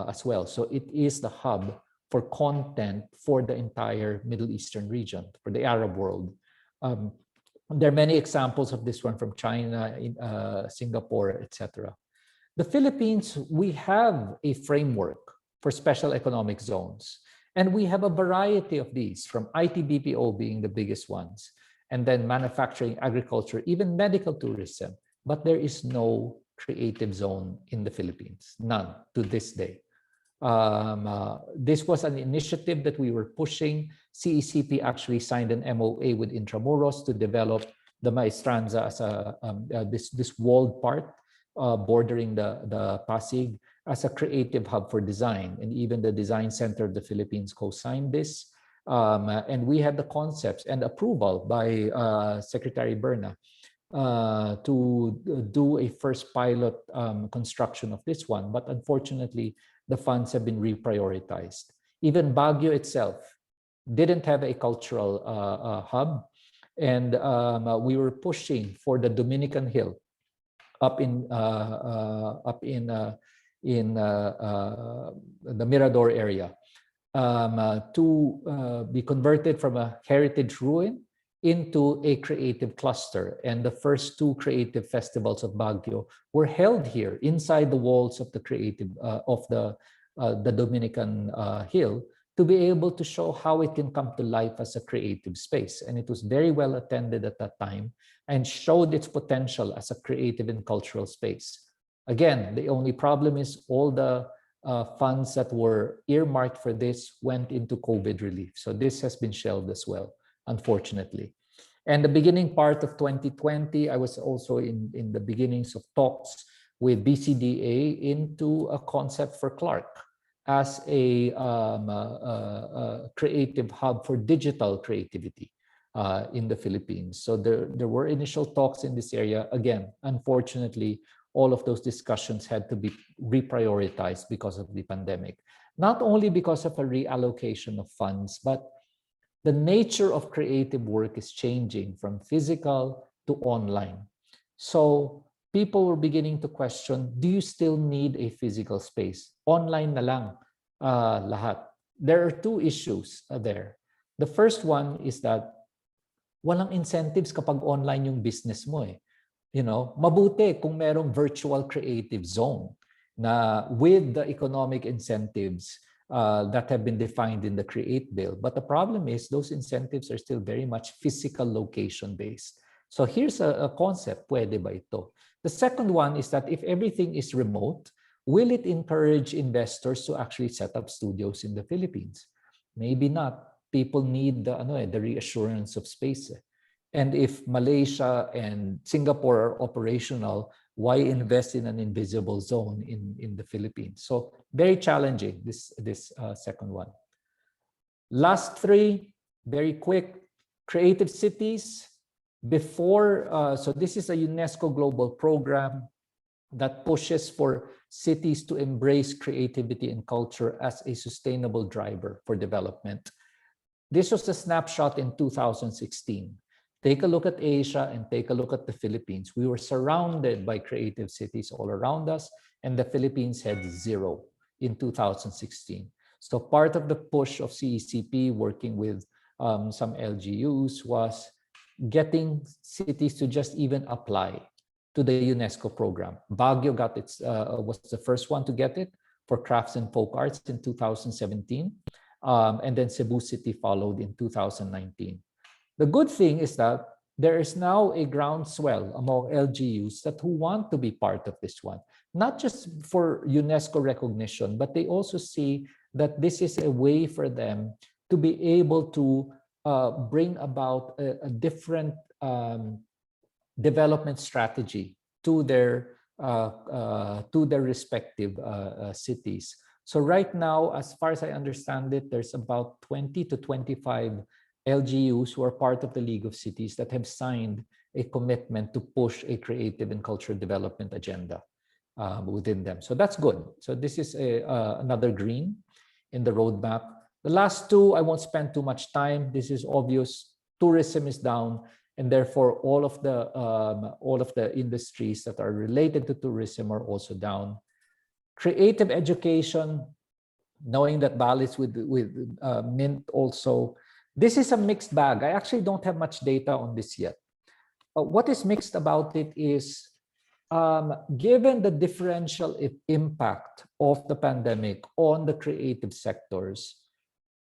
as well. So it is the hub for content for the entire Middle Eastern region, for the Arab world. There are many examples of this one from China, Singapore, etc. The Philippines, we have a framework for special economic zones. And we have a variety of these, from IT BPO being the biggest ones, and then manufacturing, agriculture, even medical tourism. But there is no creative zone in the Philippines, none to this day. This was an initiative that we were pushing. CECP actually signed an MOA with Intramuros to develop the Maestranza as this walled part bordering the Pasig as a creative hub for design. And even the Design Center of the Philippines co-signed this. And we had the concepts and approval by Secretary Berna to do a first pilot construction of this one. But unfortunately, the funds have been reprioritized. Even Baguio itself didn't have a cultural hub. And we were pushing for the Dominican Hill up in the Mirador area to be converted from a heritage ruin into a creative cluster. And the first 2 creative festivals of Baguio were held here inside the walls of the creative of the Dominican Hill to be able to show how it can come to life as a creative space. And it was very well attended at that time and showed its potential as a creative and cultural space. Again, the only problem is all the funds that were earmarked for this went into COVID relief. So this has been shelved as well, unfortunately. And the beginning part of 2020, I was also in the beginnings of talks with BCDA into a concept for Clark as a creative hub for digital creativity in the Philippines. So there were initial talks in this area. Again, unfortunately, all of those discussions had to be reprioritized because of the pandemic. Not only because of a reallocation of funds, but the nature of creative work is changing from physical to online. So people were beginning to question, do you still need a physical space? Online na lang lahat. There are two issues there. The first one is that walang incentives kapag online yung business mo eh. You know, mabuti kung merong virtual creative zone na with the economic incentives that have been defined in the Create Bill. But the problem is those incentives are still very much physical location based. So here's a concept, pwede ba ito? The second one is that if everything is remote, will it encourage investors to actually set up studios in the Philippines? Maybe not. People need the reassurance of space. And if Malaysia and Singapore are operational, why invest in an invisible zone in the Philippines? So very challenging, this second one. Last three, very quick. Creative cities. So this is a UNESCO global program that pushes for cities to embrace creativity and culture as a sustainable driver for development. This was a snapshot in 2016. Take a look at Asia and take a look at the Philippines. We were surrounded by creative cities all around us, and the Philippines had 0 in 2016. So part of the push of CECP working with some LGUs was getting cities to just even apply to the UNESCO program. Baguio was the first one to get it for crafts and folk arts in 2017. And then Cebu City followed in 2019. The good thing is that there is now a groundswell among LGUs who want to be part of this one, not just for UNESCO recognition, but they also see that this is a way for them to be able to bring about a different development strategy to their respective cities. So right now, as far as I understand it, there's about 20 to 25 LGUs who are part of the League of Cities that have signed a commitment to push a creative and cultural development agenda within them. So that's good. So this is another green in the roadmap. The last two, I won't spend too much time. This is obvious. Tourism is down, and therefore all of the industries that are related to tourism are also down. Creative education, knowing that balance with Mint also. This is a mixed bag. I actually don't have much data on this yet. What is mixed about it is, given the differential impact of the pandemic on the creative sectors,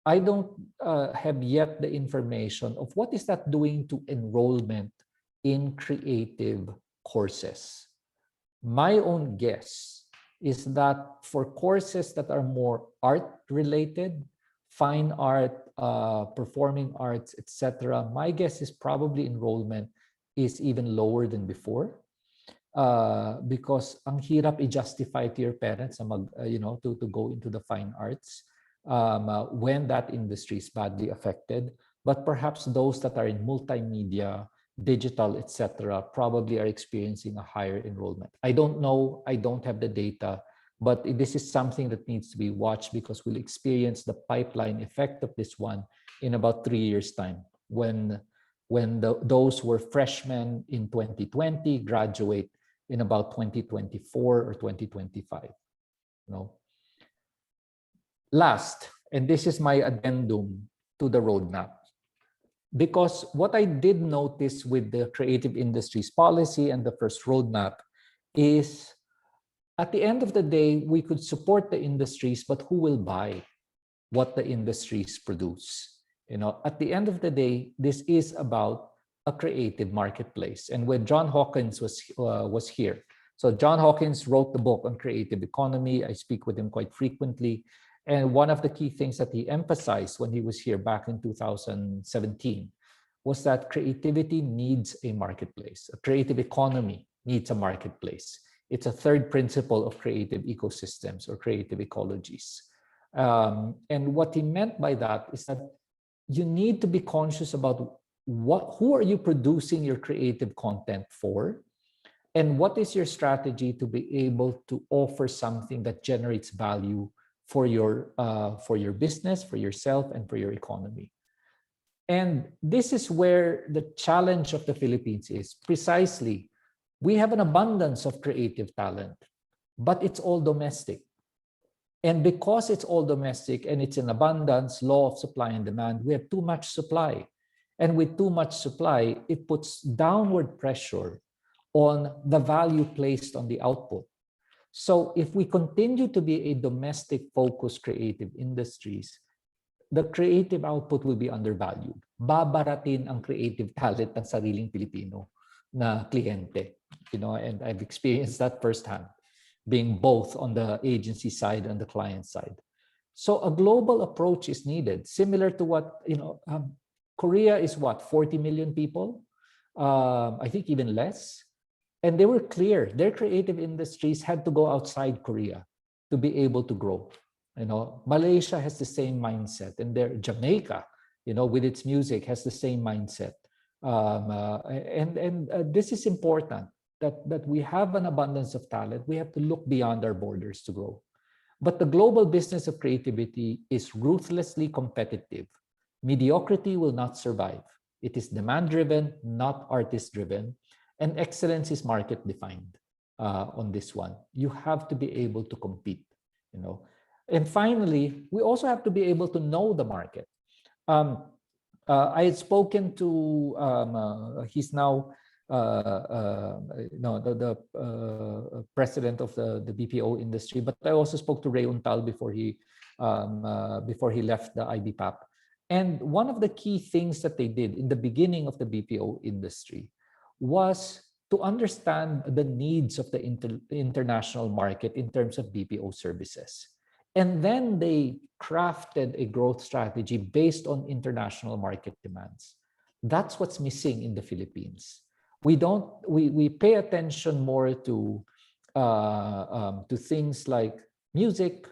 I don't have yet the information of what is that doing to enrollment in creative courses. My own guess is that for courses that are more art-related, fine art, performing arts, etc., my guess is probably enrollment is even lower than before, because ang hirap i-justify to your parents to go into the fine arts when that industry is badly affected. But perhaps those that are in multimedia, digital, etc., probably are experiencing a higher enrollment. I don't know. I don't have the data. But this is something that needs to be watched, because we'll experience the pipeline effect of this one in about 3 years' time, when those who were freshmen in 2020 graduate in about 2024 or 2025. Last, and this is my addendum to the roadmap, because what I did notice with the creative industries policy and the first roadmap is, at the end of the day, we could support the industries, but who will buy what the industries produce? At the end of the day, this is about a creative marketplace. And when John Hawkins was here, so John Hawkins wrote the book on creative economy. I speak with him quite frequently. And one of the key things that he emphasized when he was here back in 2017 was that creativity needs a marketplace. A creative economy needs a marketplace. It's a third principle of creative ecosystems or creative ecologies. And what he meant by that is that you need to be conscious about who are you producing your creative content for, and what is your strategy to be able to offer something that generates value for your business, for yourself, and for your economy. And this is where the challenge of the Philippines is. Precisely, we have an abundance of creative talent, but it's all domestic. And because it's all domestic and it's in abundance, law of supply and demand, we have too much supply. And with too much supply, it puts downward pressure on the value placed on the output. So if we continue to be a domestic focused creative industries, the creative output will be undervalued. Babaratin ang creative talent ng sariling Pilipino na kliyente. And I've experienced that firsthand, being both on the agency side and the client side. So a global approach is needed, similar to what, Korea is what, 40 million people? I think even less. And they were clear, their creative industries had to go outside Korea to be able to grow. Malaysia has the same mindset, and Jamaica, with its music has the same mindset. This is important, that we have an abundance of talent. We have to look beyond our borders to grow. But the global business of creativity is ruthlessly competitive. Mediocrity will not survive. It is demand-driven, not artist-driven. And excellence is market-defined on this one. You have to be able to compete, And finally, we also have to be able to know the market. I had spoken to, he's now the president of the BPO industry, but I also spoke to Ray Untal before he left the IBPAP. And one of the key things that they did in the beginning of the BPO industry was to understand the needs of the international market in terms of BPO services. And then they crafted a growth strategy based on international market demands. That's what's missing in the Philippines. We pay attention more to things like music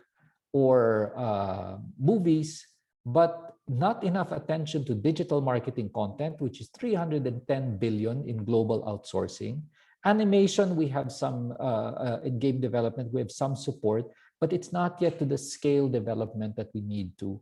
or movies, but not enough attention to digital marketing content, which is 310 billion in global outsourcing. Animation, we have some, in game development, we have some support, but it's not yet to the scale development that we need to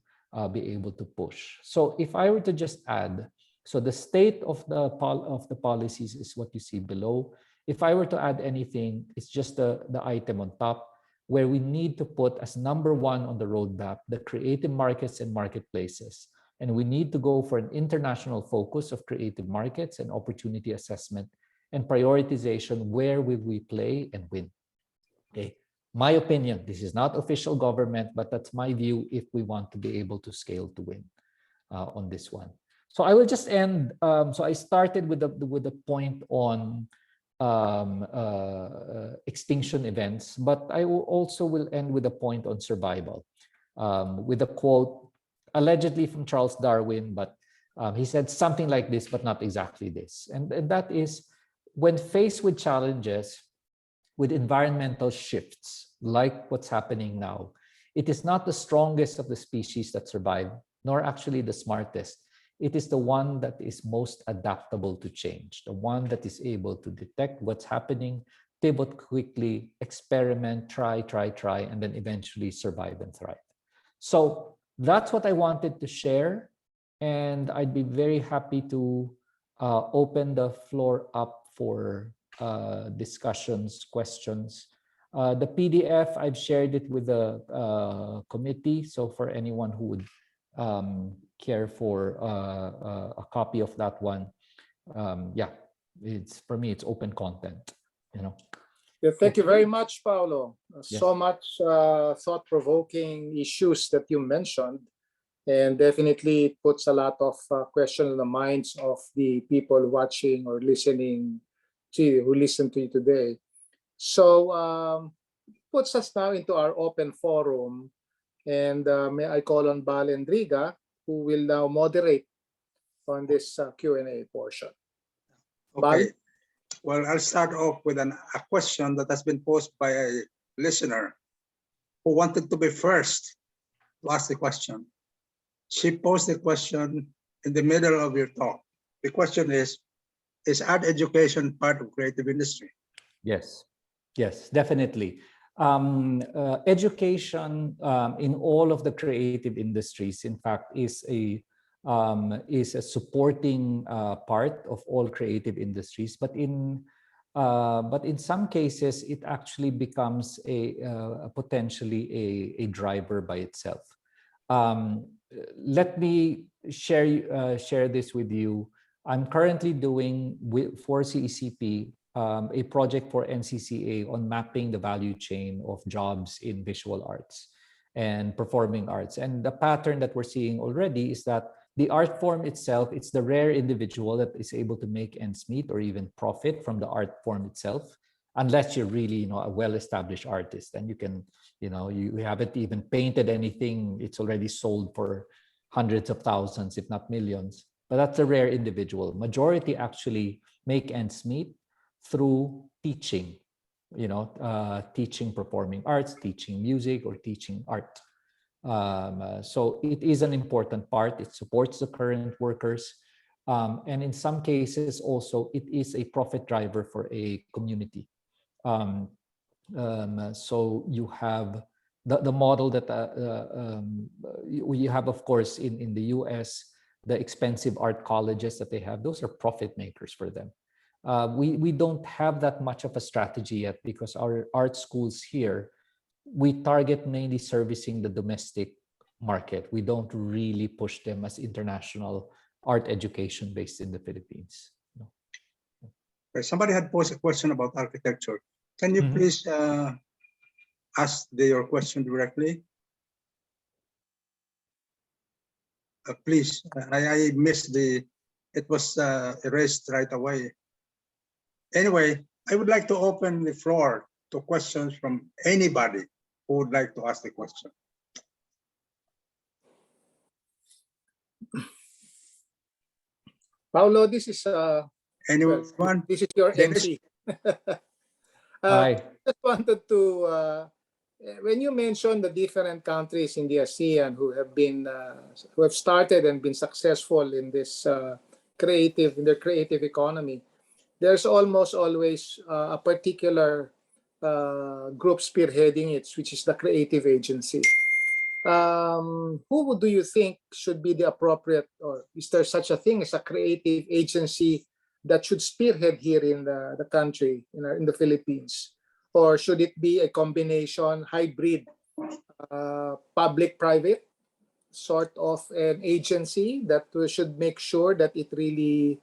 be able to push. So if I were to just add, so the state of the policies is what you see below. If I were to add anything, it's just the item on top, where we need to put as number one on the roadmap the creative markets and marketplaces. And we need to go for an international focus of creative markets and opportunity assessment and prioritization. Where will we play and win? Okay. My opinion, this is not official government, but that's my view if we want to be able to scale to win on this one. So I will just end. So I started with the point on extinction events, but I will end with a point on survival, with a quote allegedly from Charles Darwin, but he said something like this, but not exactly this. And that is, when faced with challenges, with environmental shifts, like what's happening now, it is not the strongest of the species that survive, nor actually the smartest. It is the one that is most adaptable to change, the one that is able to detect what's happening, pivot quickly, experiment, try, and then eventually survive and thrive. So that's what I wanted to share. And I'd be very happy to open the floor up for discussions, questions. The PDF, I've shared it with the committee. So for anyone who would care for a copy of that one, yeah, for me, it's open content, Yeah, thank you very much, Paolo. So much thought-provoking issues that you mentioned, and definitely it puts a lot of question in the minds of the people watching or listening to you, who listen to you today. So puts us now into our open forum, and may I call on Bal and Riga, who will now moderate on this Q&A portion. Okay. Bal? Well, I'll start off with a question that has been posed by a listener who wanted to be first to ask the question. She posed the question in the middle of your talk. The question is art education part of creative industry? Yes, yes, definitely. Education in all of the creative industries, in fact, is a supporting part of all creative industries. But in some cases, it actually becomes potentially a driver by itself. Let me share this with you. I'm currently doing for CECP a project for NCCA on mapping the value chain of jobs in visual arts and performing arts. And the pattern that we're seeing already is that the art form itself, it's the rare individual that is able to make ends meet or even profit from the art form itself, unless you're really, a well-established artist and you can, you haven't even painted anything, it's already sold for hundreds of thousands, if not millions. But that's a rare individual. Majority actually make ends meet through teaching, teaching performing arts, teaching music, or teaching art. So it is an important part. It supports the current workers. And in some cases also, it is a profit driver for a community. So you have the model that you have, of course, in the US, the expensive art colleges that they have, those are profit makers for them. We don't have that much of a strategy yet because our art schools here, we target mainly servicing the domestic market. We don't really push them as international art education based in the Philippines. Somebody had posed a question about architecture. Can you please ask your question directly? Please, I missed it was erased right away. Anyway, I would like to open the floor to questions from anybody who would like to ask the question. Paolo, this is Anyone? this is your Dennis? MC. Hi. Just wanted to when you mentioned the different countries in the ASEAN who have started and been successful in this in their creative economy, there's almost always a particular group spearheading it, which is the creative agency. Who do you think should be the appropriate, or is there such a thing as a creative agency that should spearhead here in the country, in the Philippines? Or should it be a combination, hybrid, public-private sort of an agency that should make sure that it really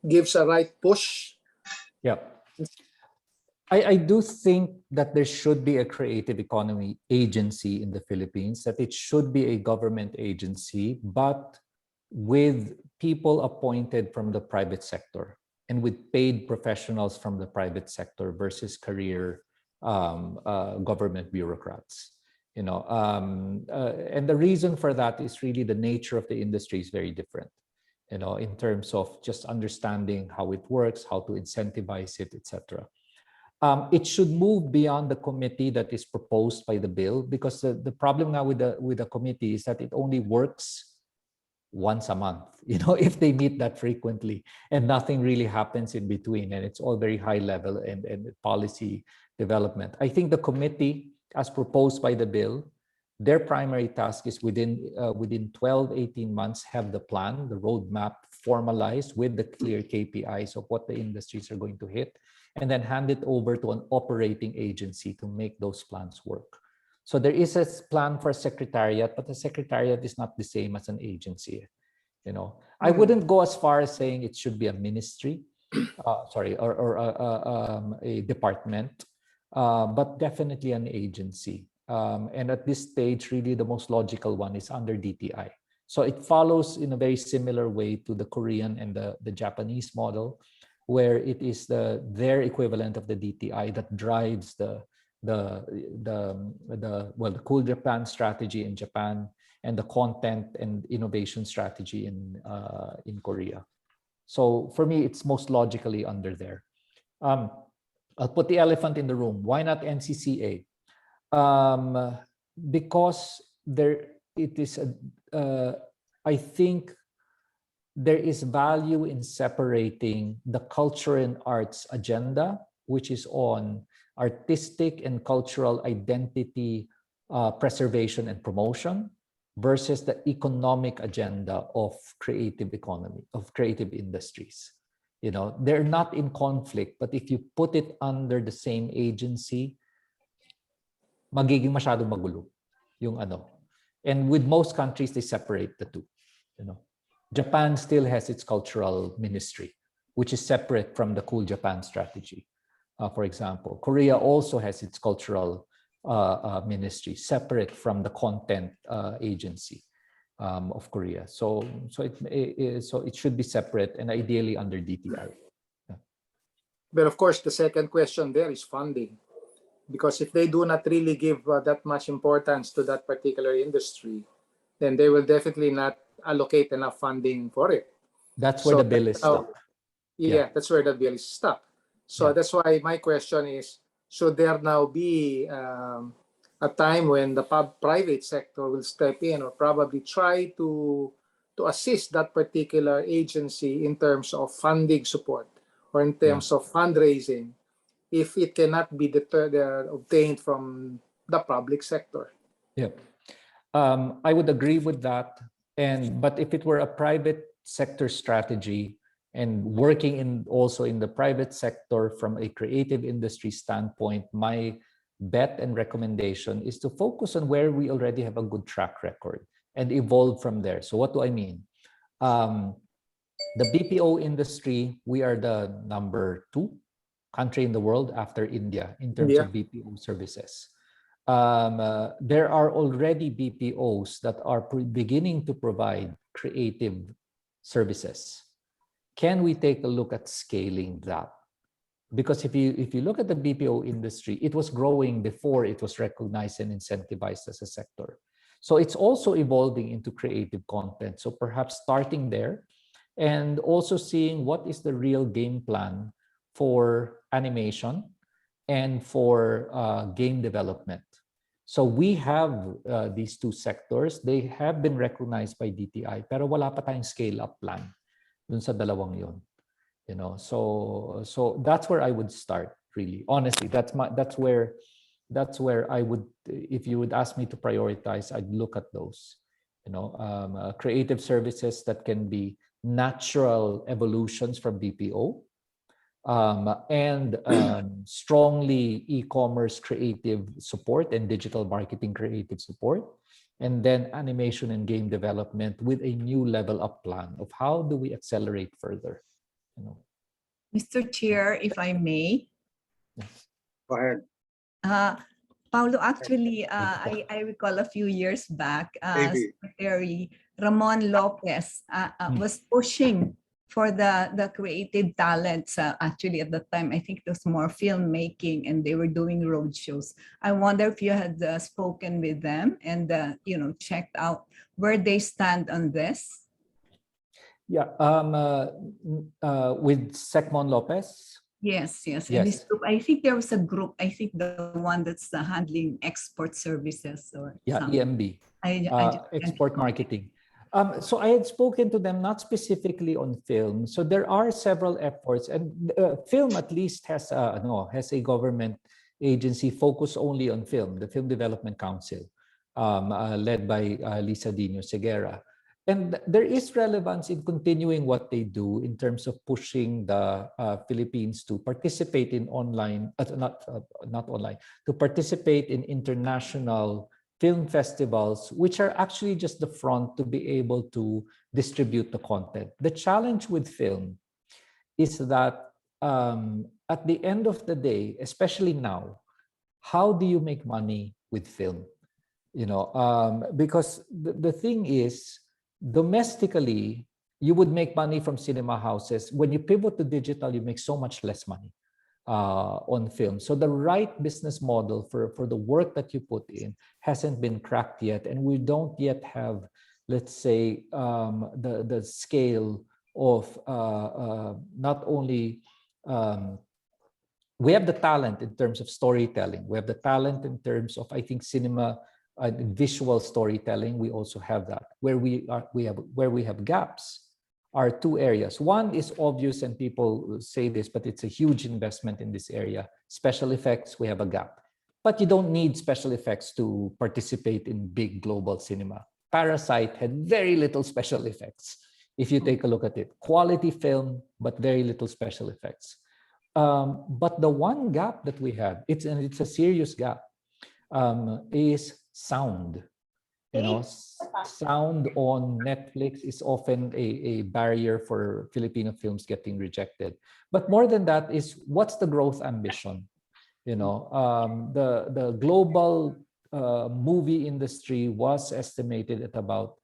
gives a right push? Yeah. I do think that there should be a creative economy agency in the Philippines, that it should be a government agency, but with people appointed from the private sector and with paid professionals from the private sector versus career government bureaucrats. And the reason for that is really the nature of the industry is very different. In terms of just understanding how it works, how to incentivize it, etc. It should move beyond the committee that is proposed by the bill, because the problem now with the committee is that it only works once a month, if they meet that frequently, and nothing really happens in between, and it's all very high level and policy development. I think the committee, as proposed by the bill, their primary task is within 12-18 months, have the plan, the roadmap formalized with the clear KPIs of what the industries are going to hit, and then hand it over to an operating agency to make those plans work. So there is a plan for a secretariat, but the secretariat is not the same as an agency. I wouldn't go as far as saying it should be a ministry, or a department, but definitely an agency. And at this stage, really the most logical one is under DTI. So it follows in a very similar way to the Korean and the Japanese model, where it is their equivalent of the DTI that drives the Cool Japan strategy in Japan and the content and innovation strategy in Korea. So for me, it's most logically under there. I'll put the elephant in the room. Why not NCCA? because I think there is value in separating the culture and arts agenda, which is on artistic and cultural identity preservation and promotion, versus the economic agenda of creative economy, of creative industries. They're not in conflict, but if you put it under the same agency, magiging masyado magulo yung ano. And with most countries, they separate the two. Japan still has its cultural ministry, which is separate from the Cool Japan strategy, for example. Korea also has its cultural ministry, separate from the content agency of Korea. So it should be separate and ideally under DTI. But of course, the second question there is funding. Because if they do not really give that much importance to that particular industry, then they will definitely not allocate enough funding for it. That's where the bill is stuck. Yeah, that's where the bill is stuck. So that's why my question is, should there now be a time when the private sector will step in or probably try to assist that particular agency in terms of funding support or in terms of fundraising, if it cannot be obtained from the public sector? Yeah, I would agree with that. But if it were a private sector strategy and working also in the private sector from a creative industry standpoint, my bet and recommendation is to focus on where we already have a good track record and evolve from there. So what do I mean? The BPO industry, we are the number 2 country in the world after India in terms of BPO services. There are already BPOs that are beginning to provide creative services. Can we take a look at scaling that? Because if you look at the BPO industry, it was growing before it was recognized and incentivized as a sector. So it's also evolving into creative content. So perhaps starting there and also seeing what is the real game plan for animation and for game development. So we have these 2 sectors. They have been recognized by DTI, pero wala pa tayong scale-up plan dun sa dalawang yon. So that's where I would start, really. Honestly, that's where I would, if you would ask me to prioritize, I'd look at those. Creative services that can be natural evolutions from BPO. And strongly e-commerce creative support and digital marketing creative support, and then animation and game development with a new level up plan of how do we accelerate further. Mr. Chair, if I may. Yes. Go ahead. Paolo, actually, I recall a few years back, Secretary Ramon Lopez was pushing for the creative talents. Actually, at the time, I think it was more filmmaking, and they were doing road shows. I wonder if you had spoken with them and checked out where they stand on this. Yeah, with Secmon Lopez. Yes. And this group, I think there was a group. I think the one that's handling export services or something. EMB. Export marketing. So I had spoken to them, not specifically on film. So there are several efforts, and film at least has a government agency focused only on film, the Film Development Council, led by Lisa Dino Segura. And there is relevance in continuing what they do in terms of pushing the Philippines to participate in to participate in international film festivals, which are actually just the front to be able to distribute the content. The challenge with film is that at the end of the day, especially now, how do you make money with film? Because the thing is, domestically, you would make money from cinema houses. When you pivot to digital, you make so much less money on film. So the right business model for the work that you put in hasn't been cracked yet. And we don't yet have, let's say, the scale of not only, we have the talent in terms of storytelling. We have the talent in terms of, I think, cinema visual storytelling, we also have that. Where we have gaps are two areas. One is obvious, and people say this, but it's a huge investment in this area. Special effects, we have a gap. But you don't need special effects to participate in big global cinema. Parasite had very little special effects. If you take a look at it, quality film, but very little special effects. But the one gap that we have, it's a serious gap, is sound. You know, sound on Netflix is often a barrier for Filipino films getting rejected. But more than that is, what's the growth ambition? You know, the global movie industry was estimated at about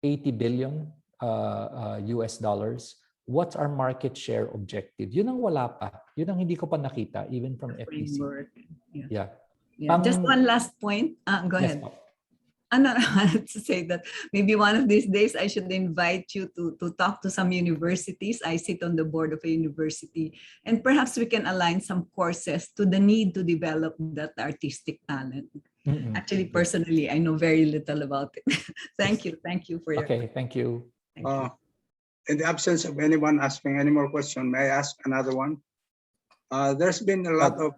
80 billion US dollars. What's our market share objective? Yun ang wala pa. Yun ang hindi ko pa nakita, even from FTC. Framework. Yeah. Just one last point. Go Yes, ahead. ma'am. I wanted to say that maybe one of these days I should invite you to talk to some universities. I sit on the board of a university, and perhaps we can align some courses to the need to develop that artistic talent. Actually, personally, I know very little about it. Thank you for your. Okay, thank you. Thank you. In the absence of anyone asking any more question, may I ask another one? There's been a lot of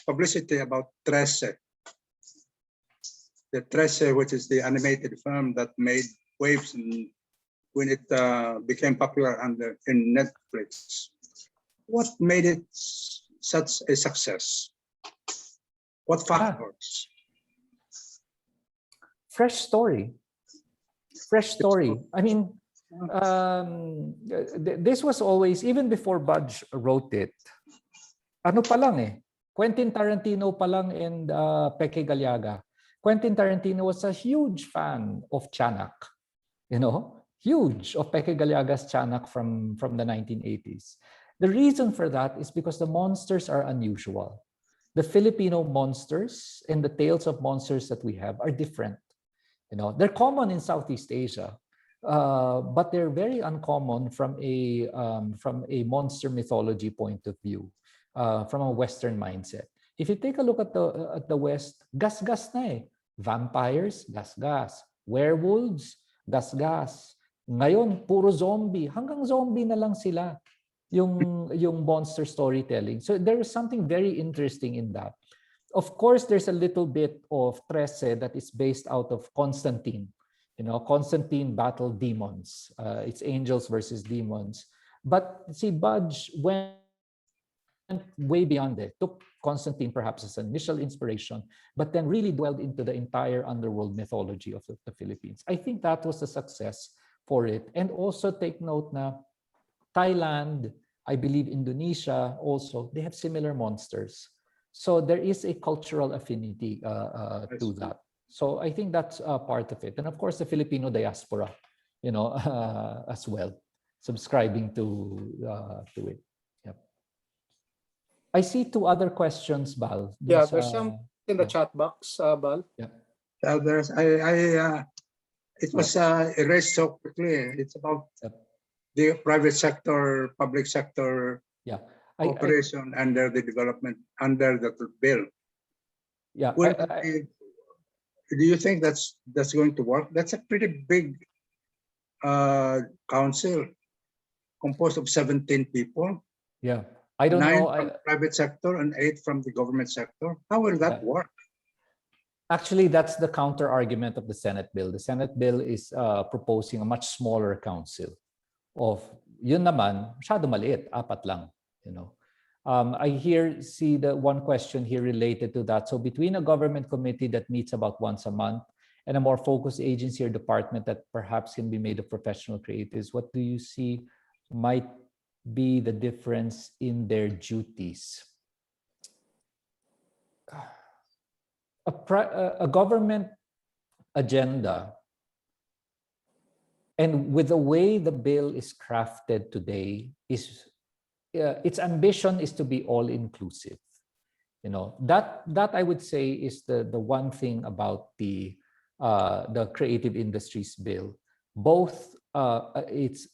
publicity about Trece. The Trece, which is the animated film that made waves when it became popular in Netflix. What made it such a success? What factors? Fresh story. I mean, this was always, even before Budge wrote it, ano pa lang eh, Quentin Tarantino pa lang and Peque Galiaga. Quentin Tarantino was a huge fan of Chanak, you know, huge of Peque Galiaga's Chanak from the 1980s. The reason for that is because the monsters are unusual. The Filipino monsters and the tales of monsters that we have are different. You know, they're common in Southeast Asia, but they're very uncommon from a monster mythology point of view, from a Western mindset. If you take a look at the West, gas-gas na eh. Vampires, gas-gas. Werewolves, gas-gas. Ngayon, puro zombie. Hanggang zombie na lang sila yung monster storytelling. So there is something very interesting in that. Of course, there's a little bit of Trece that is based out of Constantine. You know, Constantine battled demons. It's angels versus demons. But see, Budge went way beyond it. Took Constantine perhaps as an initial inspiration, but then really dwelled into the entire underworld mythology of the Philippines. I think that was a success for it. And also take note na Thailand, I believe Indonesia also, they have similar monsters. So there is a cultural affinity to that. So I think that's part of it. And of course, the Filipino diaspora, you know, as well, subscribing to it. I see two other questions, Bal. Yeah, there's some in the chat box, Bal. Yeah. There's it was erased so quickly. It's about the private sector, public sector cooperation under the development under the bill. Yeah. Do you think that's going to work? That's a pretty big council composed of 17 people. Yeah. I don't 9 know. from the private sector and 8 from the government sector. How will that work? Actually, that's the counter argument of the Senate bill. The Senate bill is proposing a much smaller council of, yun naman, masyado maliit, 4 lang, you know. I see the one question here related to that. So between a government committee that meets about once a month and a more focused agency or department that perhaps can be made of professional creatives, what do you see might be the difference in their duties? A government agenda, and with the way the bill is crafted today, is its ambition is to be all inclusive. You know, that I would say is the one thing about the creative industries bill. Both its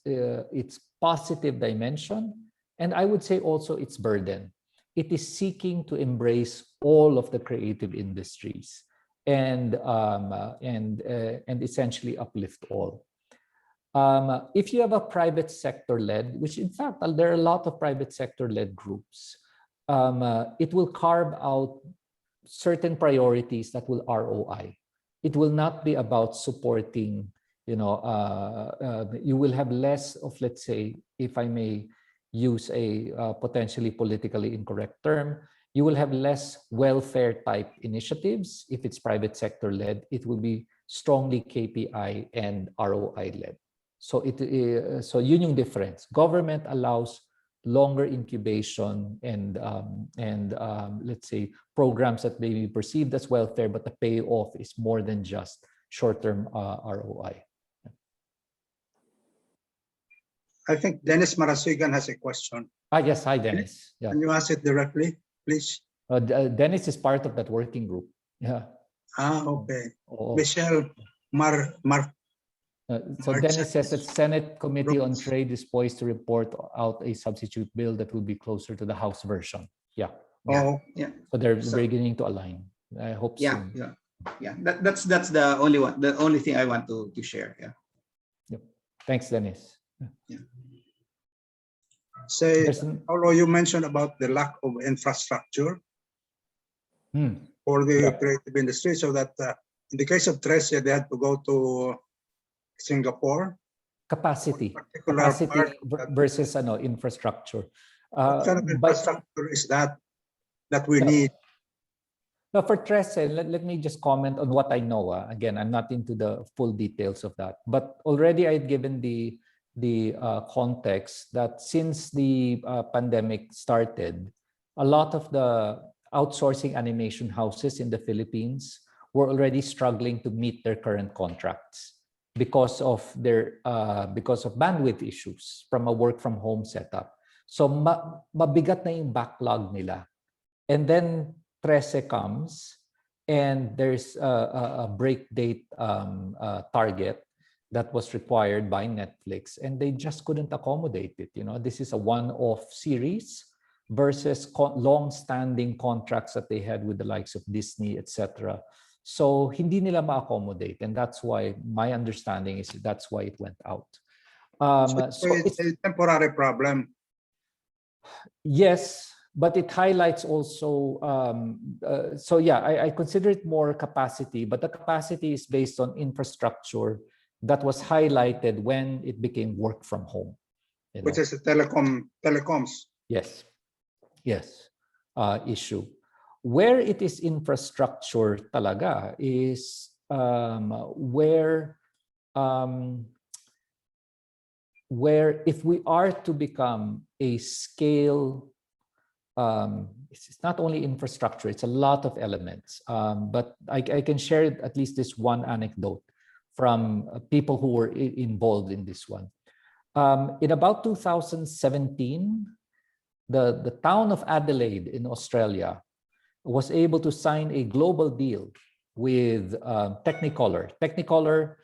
positive dimension, and I would say also its burden. It is seeking to embrace all of the creative industries. and essentially uplift all. If you have a private sector led, which in fact there are a lot of private sector led groups, it will carve out certain priorities that will ROI. It will not be about supporting, you will have less of, let's say, if I may use a potentially politically incorrect term, you will have less welfare type initiatives. If it's private sector led, it will be strongly KPI and ROI led. So so yun yung difference. Government allows longer incubation and let's say programs that may be perceived as welfare, but the payoff is more than just short-term ROI. I think Dennis Marasigan has a question. Yes, hi Dennis. Yeah. Can you ask it directly, please? Dennis is part of that working group. Yeah. Okay. Oh. Michelle So Dennis says that Senate Committee on Trade is poised to report out a substitute bill that will be closer to the House version. Yeah. Oh, Yeah. So they're So- beginning to align. I hope Yeah. soon. Yeah. Yeah. That's the only one. The only thing I want to share. Yeah. Yep. Thanks, Dennis. say, There's an- Paolo, you mentioned about the lack of infrastructure Hmm. for the Yeah. creative industry, so that in the case of Tresia, they had to go to Singapore. Capacity Particular part versus infrastructure. What kind of But infrastructure is that we Yeah. need? now for Trece, let me just comment on what I know. Again, I'm not into the full details of that, but already I've given the context that since the pandemic started, a lot of the outsourcing animation houses in the Philippines were already struggling to meet their current contracts because of bandwidth issues from a work from home setup. So mabigat na yung backlog nila. And then Trece comes and there's a break date target that was required by Netflix, and they just couldn't accommodate it. This is a one-off series versus long-standing contracts that they had with the likes of Disney, etc. So hindi nila ma-accommodate, and that's why my understanding is that's why it went out. So it's a temporary problem. Yes, but it highlights also. So yeah, I consider it more capacity, but the capacity is based on infrastructure that was highlighted when it became work from home. Which is a telecoms. Yes, issue. Where it is infrastructure talaga is where if we are to become a scale, it's not only infrastructure, it's a lot of elements. But I can share at least this one anecdote from people who were involved in this one. In about 2017, the town of Adelaide in Australia was able to sign a global deal with Technicolor. Technicolor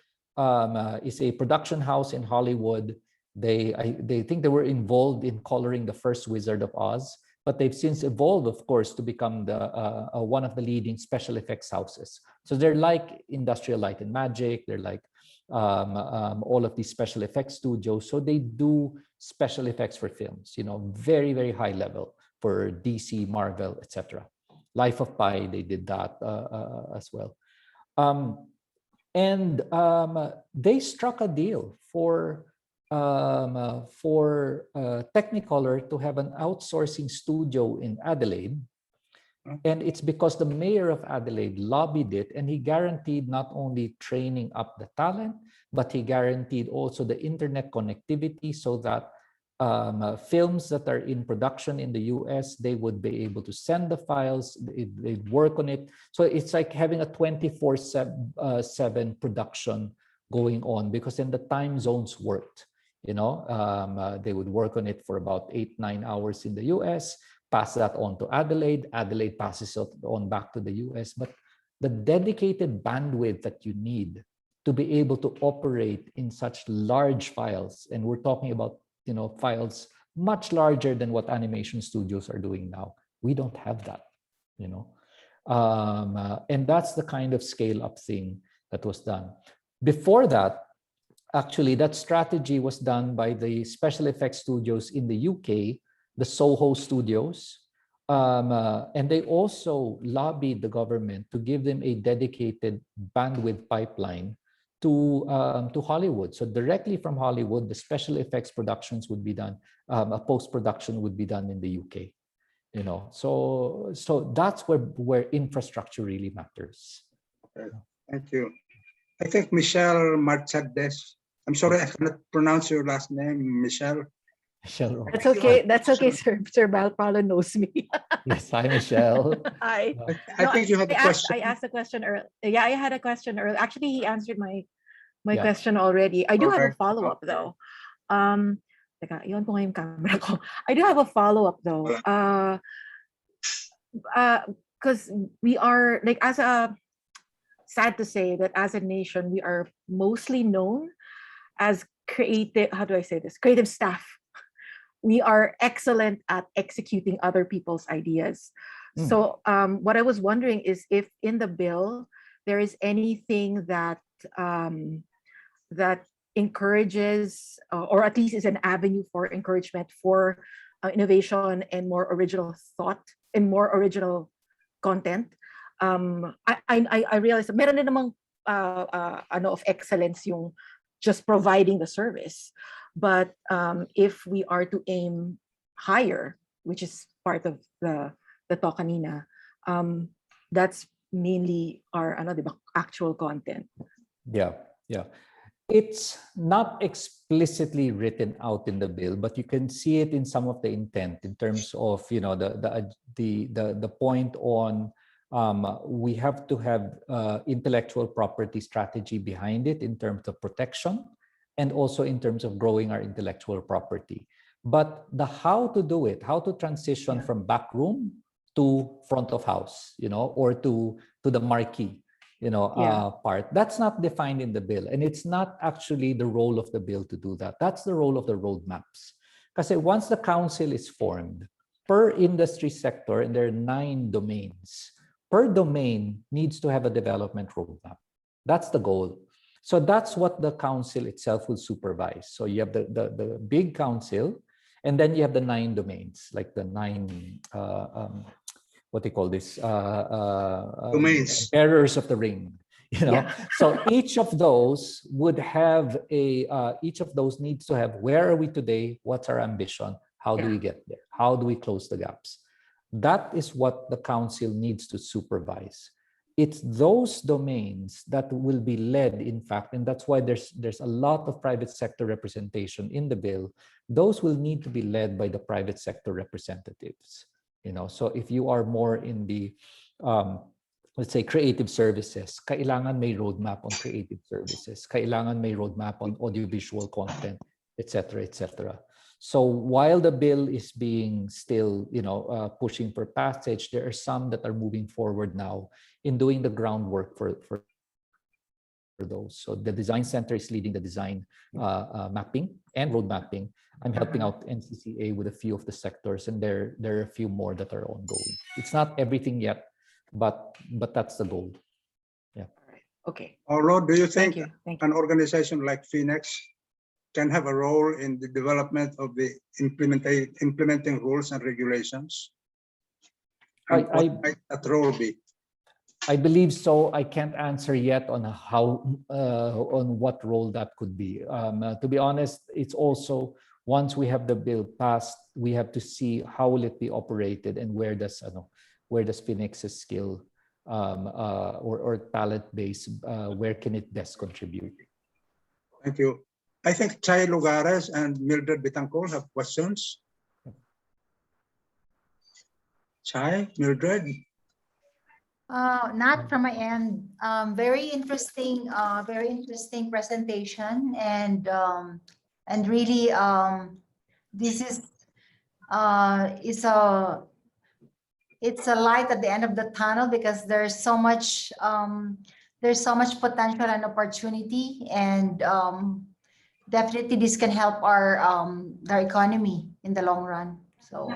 is a production house in Hollywood. They think they were involved in coloring the first Wizard of Oz, but they've since evolved, of course, to become one of the leading special effects houses. So they're like Industrial Light and Magic. They're like all of these special effects studios. So they do special effects for films, very, very high level for DC, Marvel, etc. Life of Pi, they did that as well. And they struck a deal for Technicolor to have an outsourcing studio in Adelaide. And it's because the mayor of Adelaide lobbied it, and he guaranteed not only training up the talent, but he guaranteed also the internet connectivity so that films that are in production in the US, they would be able to send the files, they'd work on it. So it's like having a 24/7 production going on, because then the time zones worked. They would work on it for about 8-9 hours in the US, pass that on to Adelaide. Adelaide passes it on back to the US. But the dedicated bandwidth that you need to be able to operate in such large files, and we're talking about files much larger than what animation studios are doing now. We don't have that. And that's the kind of scale up thing that was done. Before that, actually, that strategy was done by the special effects studios in the UK, the Soho studios. And they also lobbied the government to give them a dedicated bandwidth pipeline to Hollywood. So directly from Hollywood, the special effects productions would be done, a post-production would be done in the UK. You know, so that's where infrastructure really matters. Okay. Thank you. I think Michelle Marchades. I'm sorry, I cannot pronounce your last name, Michelle. Michelle. That's okay. That's okay, sir. Sir Paolo knows me. Yes, hi, Michelle. Hi. I think you have a question. I asked a question earlier. Yeah, I had a question earlier. Actually, he answered my Yeah. question already. I do have a Okay. follow-up though. Teka, iwan ko nga yung camera ko. I do have a follow-up though. Because we are like, sad to say that as a nation, we are mostly known as creative, how do I say this? Creative staff. We are excellent at executing other people's ideas. So what I was wondering is if in the bill, there is anything that that encourages, or at least is an avenue for encouragement for innovation and more original thought and more original content. I realized meron din namang of excellence yung just providing the service. But if we are to aim higher, which is part of the talk kanina, that's mainly our actual content. Yeah. It's not explicitly written out in the bill, but you can see it in some of the intent in terms of, you know, the point on we have to have intellectual property strategy behind it in terms of protection and also in terms of growing our intellectual property. But the how to do it, how to transition from back room to front of house, you know, or to the marquee, you know, part, that's not defined in the bill. And it's not actually the role of the bill to do that. That's the role of the roadmaps. Because once the council is formed, per industry sector, and there are 9 domains, per domain needs to have a development roadmap. That's the goal. So that's what the council itself will supervise. So you have the big council, and then you have the 9 domains, like the 9, what they call this? Domains. Bearers of the ring. You know, so each of those would have each of those needs to have, where are we today? What's our ambition? How do we get there? How do we close the gaps? That is what the council needs to supervise. It's those domains that will be led, in fact, and that's why there's a lot of private sector representation in the bill. Those will need to be led by the private sector representatives. You know, so if you are more in the let's say creative services, kailangan may roadmap on creative services, kailangan may roadmap on audiovisual content, etc., etc. So while the bill is being still, you know, pushing for passage, there are some that are moving forward now in doing the groundwork for those. So the design center is leading the design mapping and road mapping. I'm helping out NCCA with a few of the sectors, and there are a few more that are ongoing. It's not everything yet, but that's the goal. Yeah. All right. Okay. Paolo, do you think Thank you. an organization like FINEX can have a role in the development of the implementing rules and regulations? And what might that role be? I believe so. I can't answer yet on how on what role that could be. To be honest, it's also once we have the bill passed, we have to see how will it be operated and where does FINEX's skill or talent base, where can it best contribute? Thank you. I think Chay Lugares and Mildred Bitancor have questions. Chay, Mildred? Not from my end. Very interesting presentation, and really this is it's a light at the end of the tunnel, because there's so much potential and opportunity, and definitely this can help our economy in the long run. So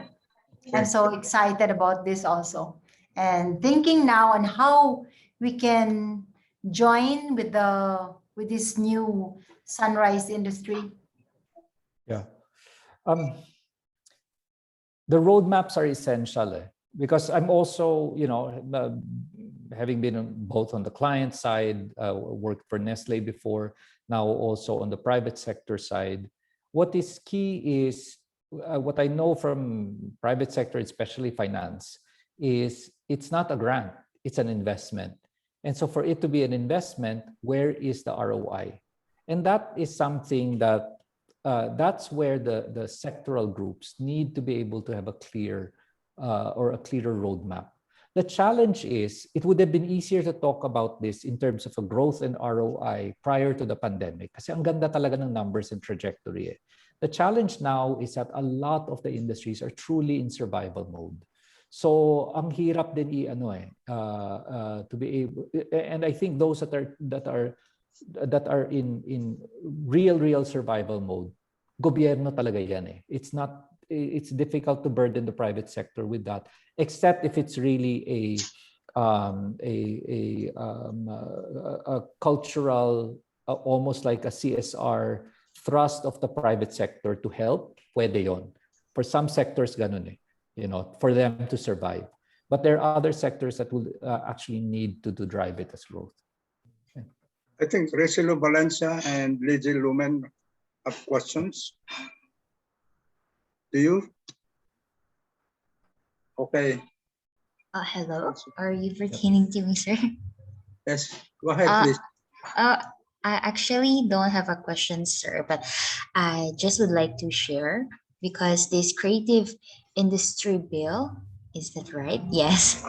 I'm so excited about this also. and thinking now on how we can join with this new sunrise industry? Yeah. The roadmaps are essential because I'm also, having been both on the client side, worked for Nestle before, now also on the private sector side. What is key is what I know from private sector, especially finance, is it's not a grant, it's an investment. And so for it to be an investment, where is the ROI? And that is something that that's where the sectoral groups need to be able to have a clear or a clearer roadmap. The challenge is it would have been easier to talk about this in terms of a growth and ROI prior to the pandemic kasi ang ganda talaga ng numbers and trajectory. The challenge now is that a lot of the industries are truly in survival mode. So ang hirap din to be able, and I think those that are in real survival mode, gobyerno talaga yan. It's difficult to burden the private sector with that, except if it's really a cultural, almost like a CSR thrust of the private sector to help. Pwede yon. For some sectors, ganun for them to survive. But there are other sectors that will actually need to drive it as growth. Okay. I think Resilo Valencia and Lizy Lumen have questions. Do you? Okay. Hello. Are you pertaining to me, sir? Yes. Go ahead, please. I actually don't have a question, sir, but I just would like to share because this creative industry bill, is that right? Yes.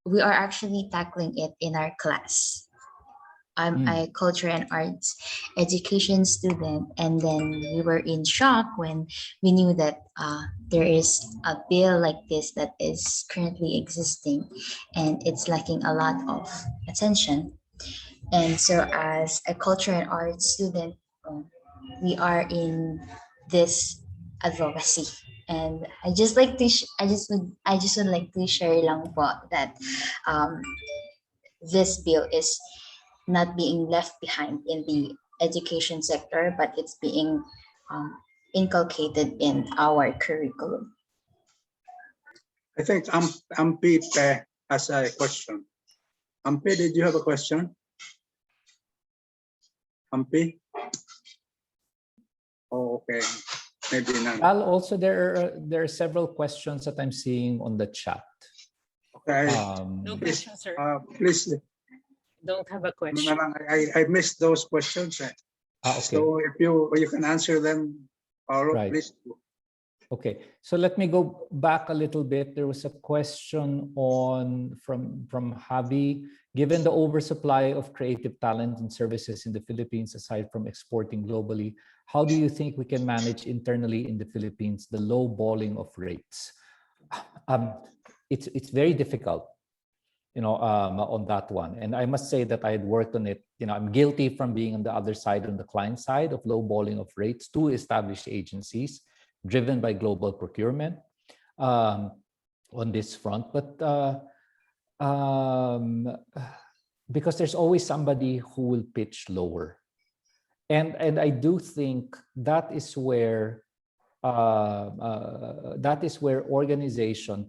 We are actually tackling it in our class. I'm a culture and arts education student, and then we were in shock when we knew that there is a bill like this that is currently existing, and it's lacking a lot of attention. And so, as a culture and arts student, we are in this advocacy, and I just would like to share lang po that this bill is not being left behind in the education sector, but it's being inculcated in our curriculum. I think Ampi has a question. Ampi, did you have a question? Ampi? Oh, okay. Maybe not. Also, there are several questions that I'm seeing on the chat. Okay. No question, sir. Please. Don't have a question. I missed those questions. Okay. So if you can answer them, Paolo, Right. please. Okay, so let me go back a little bit. There was a question from Javi. Given the oversupply of creative talent and services in the Philippines, aside from exporting globally, how do you think we can manage internally in the Philippines the low balling of rates? It's very difficult, on that one. And I must say that I had worked on it. I'm guilty from being on the other side, on the client side of low balling of rates to established agencies driven by global procurement on this front. But because there's always somebody who will pitch lower. And I do think that is where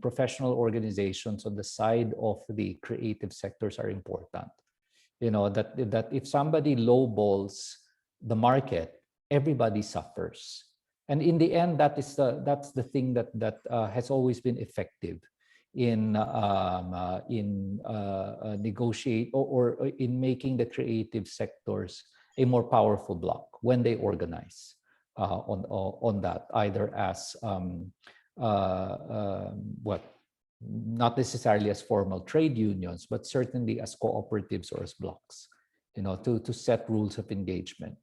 professional organizations on the side of the creative sectors are important. That if somebody lowballs the market, everybody suffers. And in the end, that's the thing that has always been effective in negotiate or in making the creative sectors a more powerful bloc when they organize on that, either as not necessarily as formal trade unions, but certainly as cooperatives or as blocs, to set rules of engagement.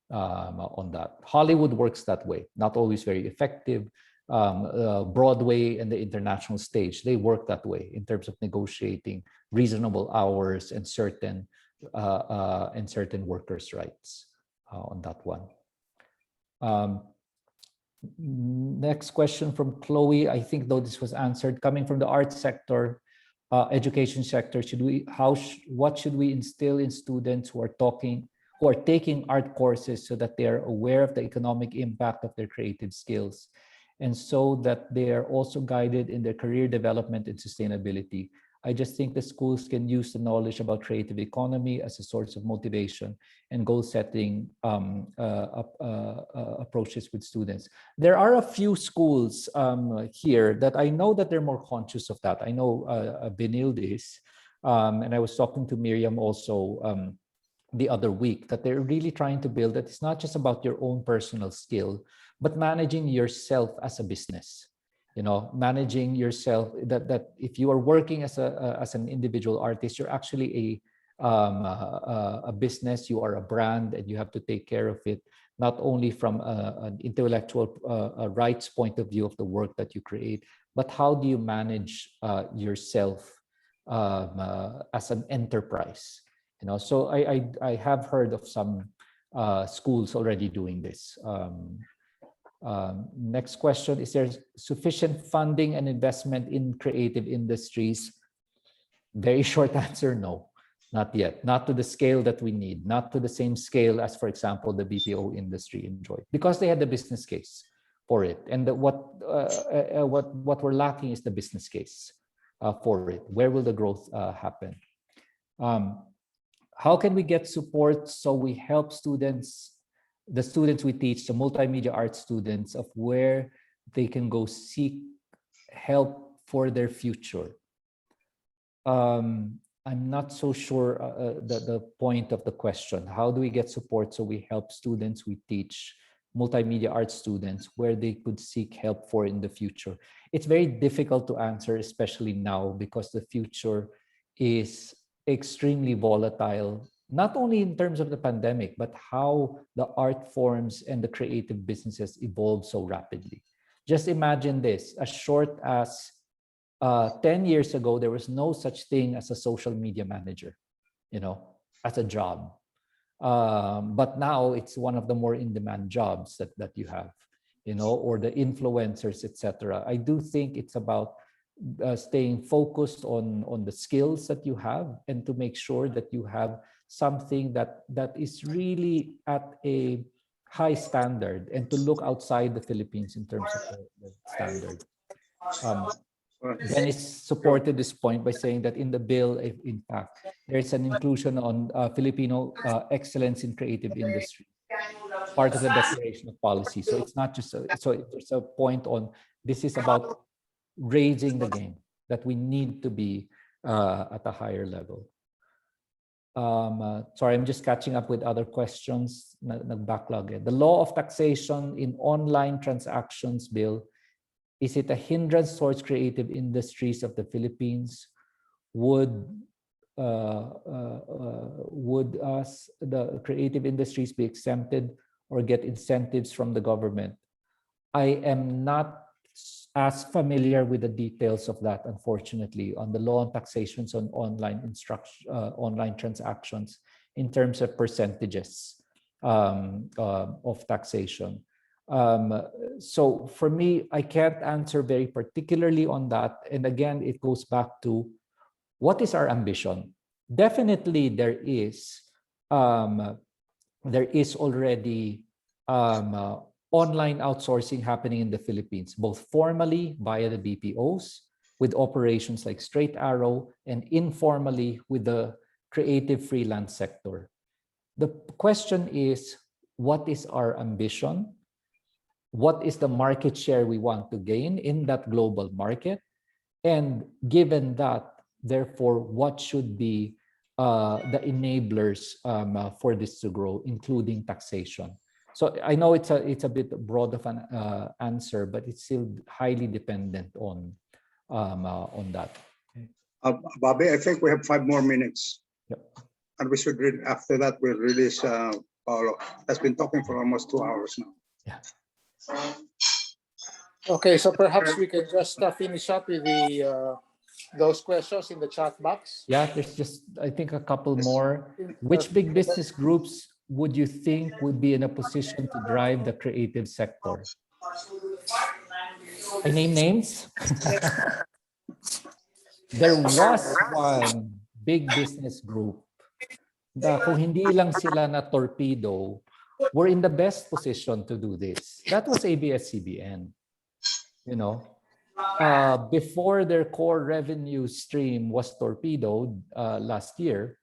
On that. Hollywood works that way, not always very effective. Broadway and the international stage, they work that way in terms of negotiating reasonable hours and certain workers' rights on that one. Next question from Chloe. I think though this was answered. Coming from the arts sector, education sector, what should we instill in students who are taking art courses so that they are aware of the economic impact of their creative skills, and so that they are also guided in their career development and sustainability? I just think the schools can use the knowledge about creative economy as a source of motivation and goal setting approaches with students. There are a few schools here that I know that they're more conscious of that. I know Benilde is, and I was talking to Miriam also the other week, that they're really trying to build that it's not just about your own personal skill, but managing yourself as a business. You know, managing yourself, that if you are working as an individual artist, you're actually a business, you are a brand, and you have to take care of it, not only from an intellectual rights point of view of the work that you create, but how do you manage yourself as an enterprise? You know, so I have heard of some schools already doing this. Next question, is there sufficient funding and investment in creative industries? Very short answer, no, not yet. Not to the scale that we need, not to the same scale as, for example, the BPO industry enjoyed, because they had the business case for it. And what we're lacking is the business case for it. Where will the growth happen? How can we get support so we help students, the students we teach, the multimedia arts students, of where they can go seek help for their future? I'm not so sure the point of the question. How do we get support so we help students we teach, multimedia arts students, where they could seek help for in the future? It's very difficult to answer, especially now, because the future is extremely volatile, not only in terms of the pandemic, but how the art forms and the creative businesses evolve so rapidly. Just imagine this, as short as 10 years ago, there was no such thing as a social media manager, you know, as a job. But now it's one of the more in-demand jobs that you have, you know, or the influencers, etc. I do think it's about staying focused on the skills that you have, and to make sure that you have something that is really at a high standard, and to look outside the Philippines in terms of the standard. Dennis supported this point by saying that in the bill, in fact, there's an inclusion on Filipino excellence in creative industry, part of the declaration of policy. So it's not just so there's a point on this is about raising the game, that we need to be at a higher level. Sorry, I'm just catching up with other questions. Nag-backlog. The law of taxation in online transactions bill, is it a hindrance towards creative industries of the Philippines? Would the creative industries be exempted or get incentives from the government? I am not as familiar with the details of that, unfortunately, on the law on taxations on online transactions in terms of percentages of taxation. So for me, I can't answer very particularly on that. And again, it goes back to what is our ambition? Definitely there is already online outsourcing happening in the Philippines, both formally via the BPOs with operations like Straight Arrow, and informally with the creative freelance sector. The question is, what is our ambition? What is the market share we want to gain in that global market? And given that, therefore, what should be the enablers for this to grow, including taxation? So I know it's a bit broad of an answer, but it's still highly dependent on that. Bobby, I think we have 5 more minutes. Yep. And we should read, after that we'll release Paolo. Has been talking for almost 2 hours now. Yeah. Okay, so perhaps we can just finish up with those questions in the chat box. Yeah, there's just, I think, a couple more. Which big business groups would you think would be in a position to drive the creative sector? I name names. There was one big business group na kung hindi lang sila na torpedo, were in the best position to do this. That was ABS-CBN. You know, before their core revenue stream was torpedoed last year,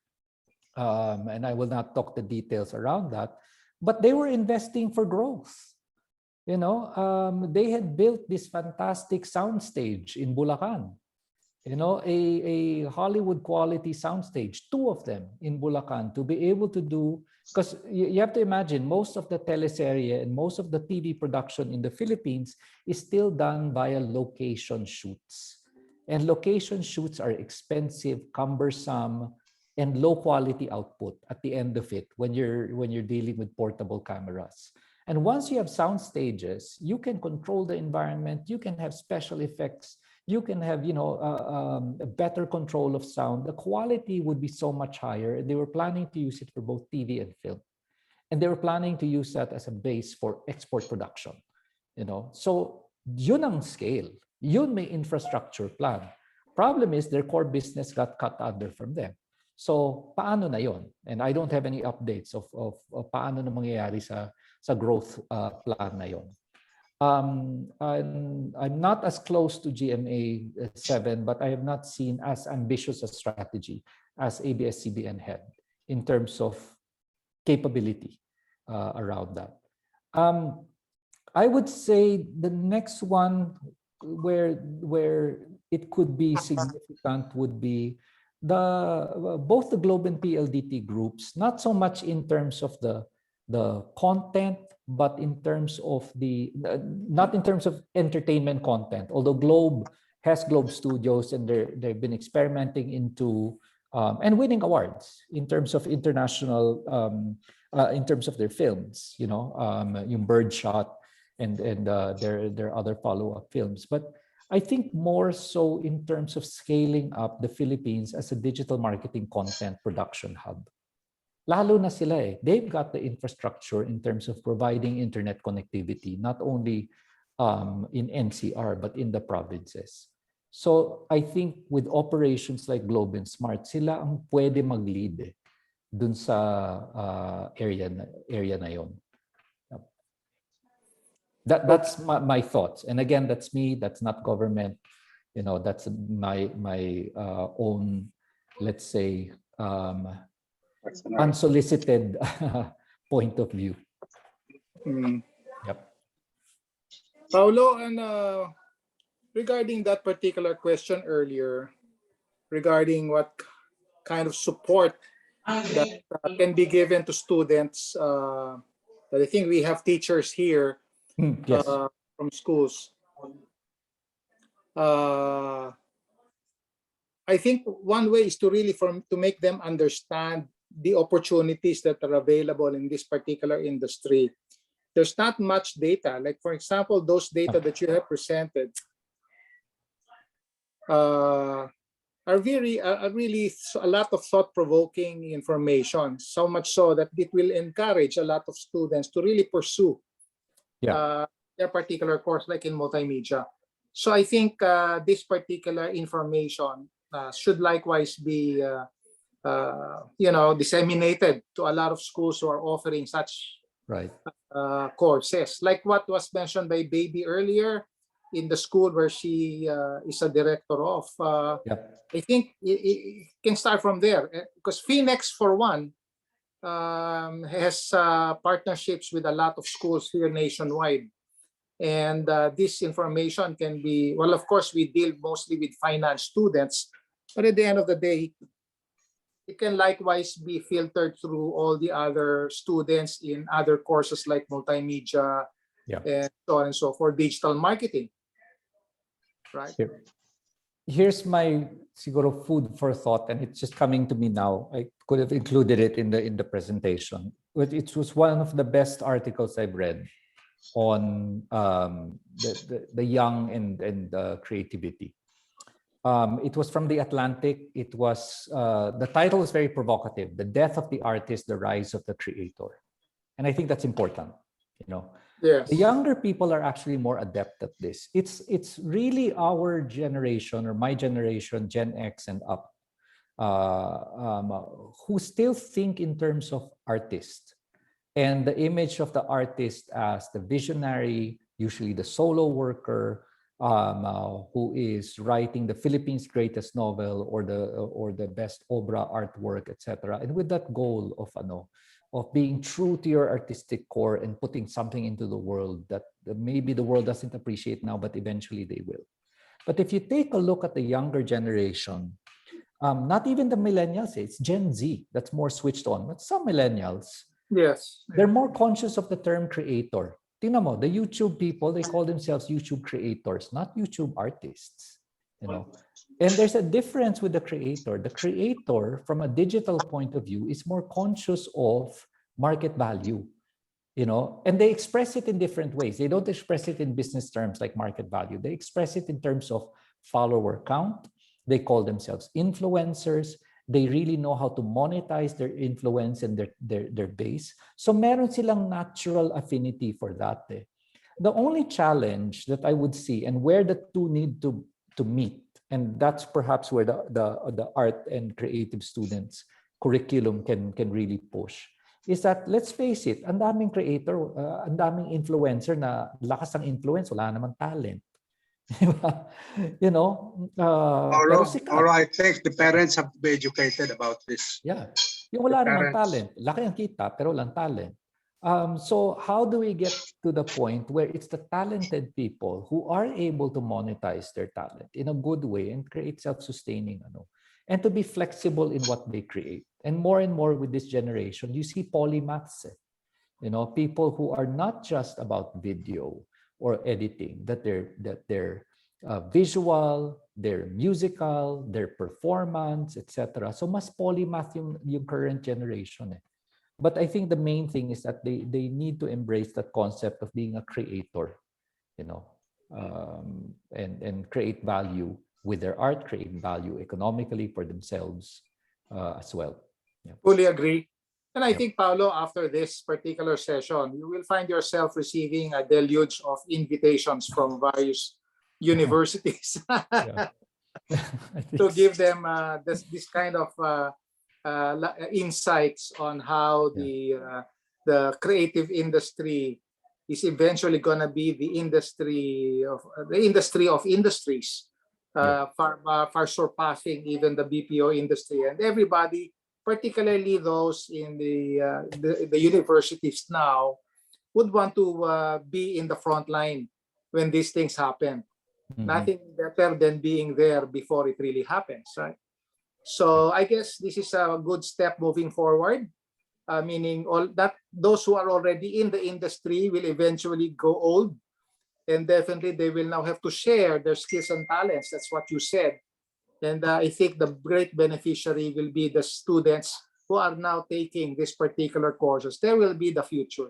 and I will not talk the details around that, but they were investing for growth. You know, they had built this fantastic soundstage in Bulacan. You know, a Hollywood quality soundstage, 2 of them in Bulacan, to be able to do, because you have to imagine most of the teleserye and most of the TV production in the Philippines is still done via location shoots. And location shoots are expensive, cumbersome, and low quality output at the end of it when you're dealing with portable cameras. And once you have sound stages, you can control the environment, you can have special effects, you can have, you know, a better control of sound. The quality would be so much higher. They were planning to use it for both TV and film. And they were planning to use that as a base for export production, you know. So yun ang scale. Yun may infrastructure plan. Problem is their core business got cut under from them. So paano na yun? And I don't have any updates of paano na mangyayari sa growth plan na yun. I'm not as close to GMA 7, but I have not seen as ambitious a strategy as ABS-CBN had in terms of capability around that. I would say the next one where it could be significant would be both the Globe and PLDT groups, not so much in terms of the content, but in terms of not in terms of entertainment content. Although Globe has Globe Studios and they've been experimenting into and winning awards in terms of international, in terms of their films, you know, yung Birdshot and their other follow-up films. But I think more so in terms of scaling up the Philippines as a digital marketing content production hub. Lalo na sila eh. They've got the infrastructure in terms of providing internet connectivity, not only in NCR, but in the provinces. So I think with operations like Globe and Smart, sila ang pwede mag-lead eh, dun sa area na yon. That's my thoughts. And again, that's me, that's not government. You know, that's my own, let's say, unsolicited point of view. Yep. Paolo, and regarding that particular question earlier, regarding what kind of support that can be given to students, that I think we have teachers here Yes. from schools. I think one way is to really to make them understand the opportunities that are available in this particular industry. There's not much data. Like, for example, those data that you have presented are really a lot of thought-provoking information, so much so that it will encourage a lot of students to really pursue their particular course, like in multimedia. So I think this particular information should likewise be disseminated to a lot of schools who are offering such courses, like what was mentioned by Baby earlier in the school where she is a director of. I think it can start from there, because FINEX, for one, has partnerships with a lot of schools here nationwide. And this information can be, well, of course, we deal mostly with finance students, but at the end of the day, it can likewise be filtered through all the other students in other courses like multimedia and so on and so forth, digital marketing, right? Here's my siguro food for thought, and it's just coming to me now. I could have included it in the presentation, but it was one of the best articles I've read on the young and creativity. It was from The Atlantic. It was the title is very provocative: "The Death of the Artist, the Rise of the Creator," and I think that's important. You know, Yes. The younger people are actually more adept at this. It's really our generation, or my generation, Gen X and up, who still think in terms of artist, and the image of the artist as the visionary, usually the solo worker, who is writing the Philippines' greatest novel or the best obra artwork, etc. And with that goal of being true to your artistic core and putting something into the world that maybe the world doesn't appreciate now, but eventually they will. But if you take a look at the younger generation, not even the millennials, it's Gen Z that's more switched on, but some millennials, Yes. they're more conscious of the term creator. Tingnan mo, the YouTube people, they call themselves YouTube creators, not YouTube artists. And there's a difference with the creator. The creator, from a digital point of view, is more conscious of market value, and they express it in different ways. They don't express it in business terms like market value. They express it in terms of follower count. They call themselves influencers. They really know how to monetize their influence and their base. So meron silang natural affinity for that. The only challenge that I would see, and where the two need to meet, and that's perhaps where the art and creative students curriculum can really push, is that, let's face it, ang daming creator, ang daming influencer na lakas ng influence, wala namang talent. Pero sikat. All right, I think the parents have to be educated about this. Yeah. Yung wala namang talent. Laki ang kita, pero walang talent. So how do we get to the point where it's the talented people who are able to monetize their talent in a good way and create self-sustaining, and to be flexible in what they create? And more with this generation, you see polymaths, people who are not just about video or editing, that they're visual, they're musical, their performance, etc. So mas polymath yung current generation. But I think the main thing is that they need to embrace that concept of being a creator, and create value with their art, create value economically for themselves as well. Yeah. Fully agree. And I think, Paolo, after this particular session, you will find yourself receiving a deluge of invitations from various universities to give them this kind of insights on how the creative industry is eventually going to be the industry of industries, far surpassing even the BPO industry. And everybody, particularly those in the universities now, would want to be in the front line when these things happen. Mm-hmm. Nothing better than being there before it really happens, right? So I guess this is a good step moving forward, meaning those who are already in the industry will eventually go old, and definitely they will now have to share their skills and talents. That's what you said. And I think the great beneficiary will be the students who are now taking these particular courses. They will be the future.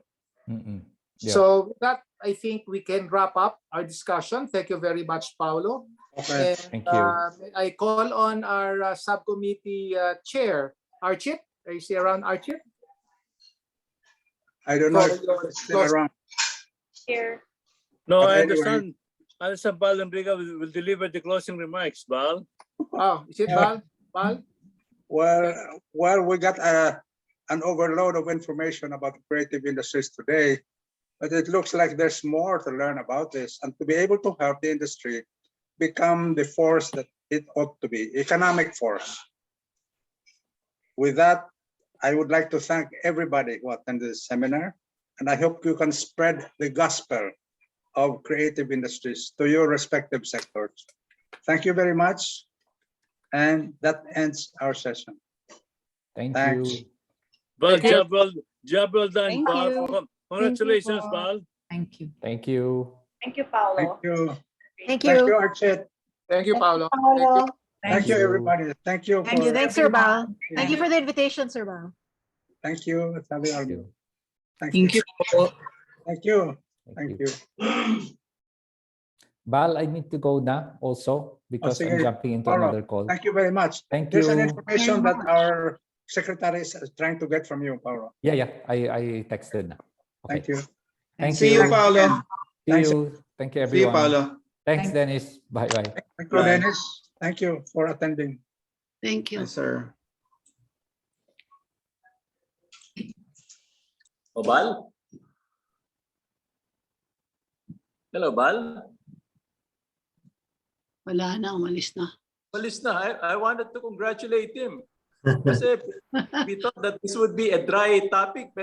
Mm-hmm. Yeah. So that, I think we can wrap up our discussion. Thank you very much, Paolo. Okay. And, thank you. I call on our subcommittee chair, Archit. Are you still around, Archit? I don't know if it's still around. Here. No, But I anyway. understand Bal and Briga will deliver the closing remarks, Bal. Oh, is it Bal? Bal? Well, we got an overload of information about the creative industries today, but it looks like there's more to learn about this and to be able to help the industry become the force that it ought to be, economic force. With that, I would like to thank everybody who attended this seminar, and I hope you can spread the gospel of creative industries to your respective sectors. Thank you very much. And that ends our session. Thanks. You. Bal, job well done, Thank Bal. you. Congratulations, Thank you, Bal. Thank you. Thank you. Thank you, Paolo. Thank you. Thank Thank you, you. Archit. Thank you, Paolo. Paolo. Thank you, everybody. Thank you. Thank you. for- Thanks, Sir Bal. Thank you for the invitation, Sir Bal. Thank you. Thank Thank you. you. Thank you. Thank you. Thank Thank you. you. Bal, I need to go now also because I'm sige. jumping into Paolo, another call. Thank you very much. Thank There's an you. information that our secretary is trying to get from you, Paolo. Yeah, I texted na. Okay. Thank you. Thank See you, Paolo. See Thanks. you. Thank you, See you, everyone. Paolo. Thanks, Dennis. Bye-bye. Thank you, Dennis. Thank you for attending. Thank you. Yes, sir. Bal? Hello, Bal? Wala na, umalis na. Malis na. I wanted to congratulate him. Kasi we thought that this would be a dry topic.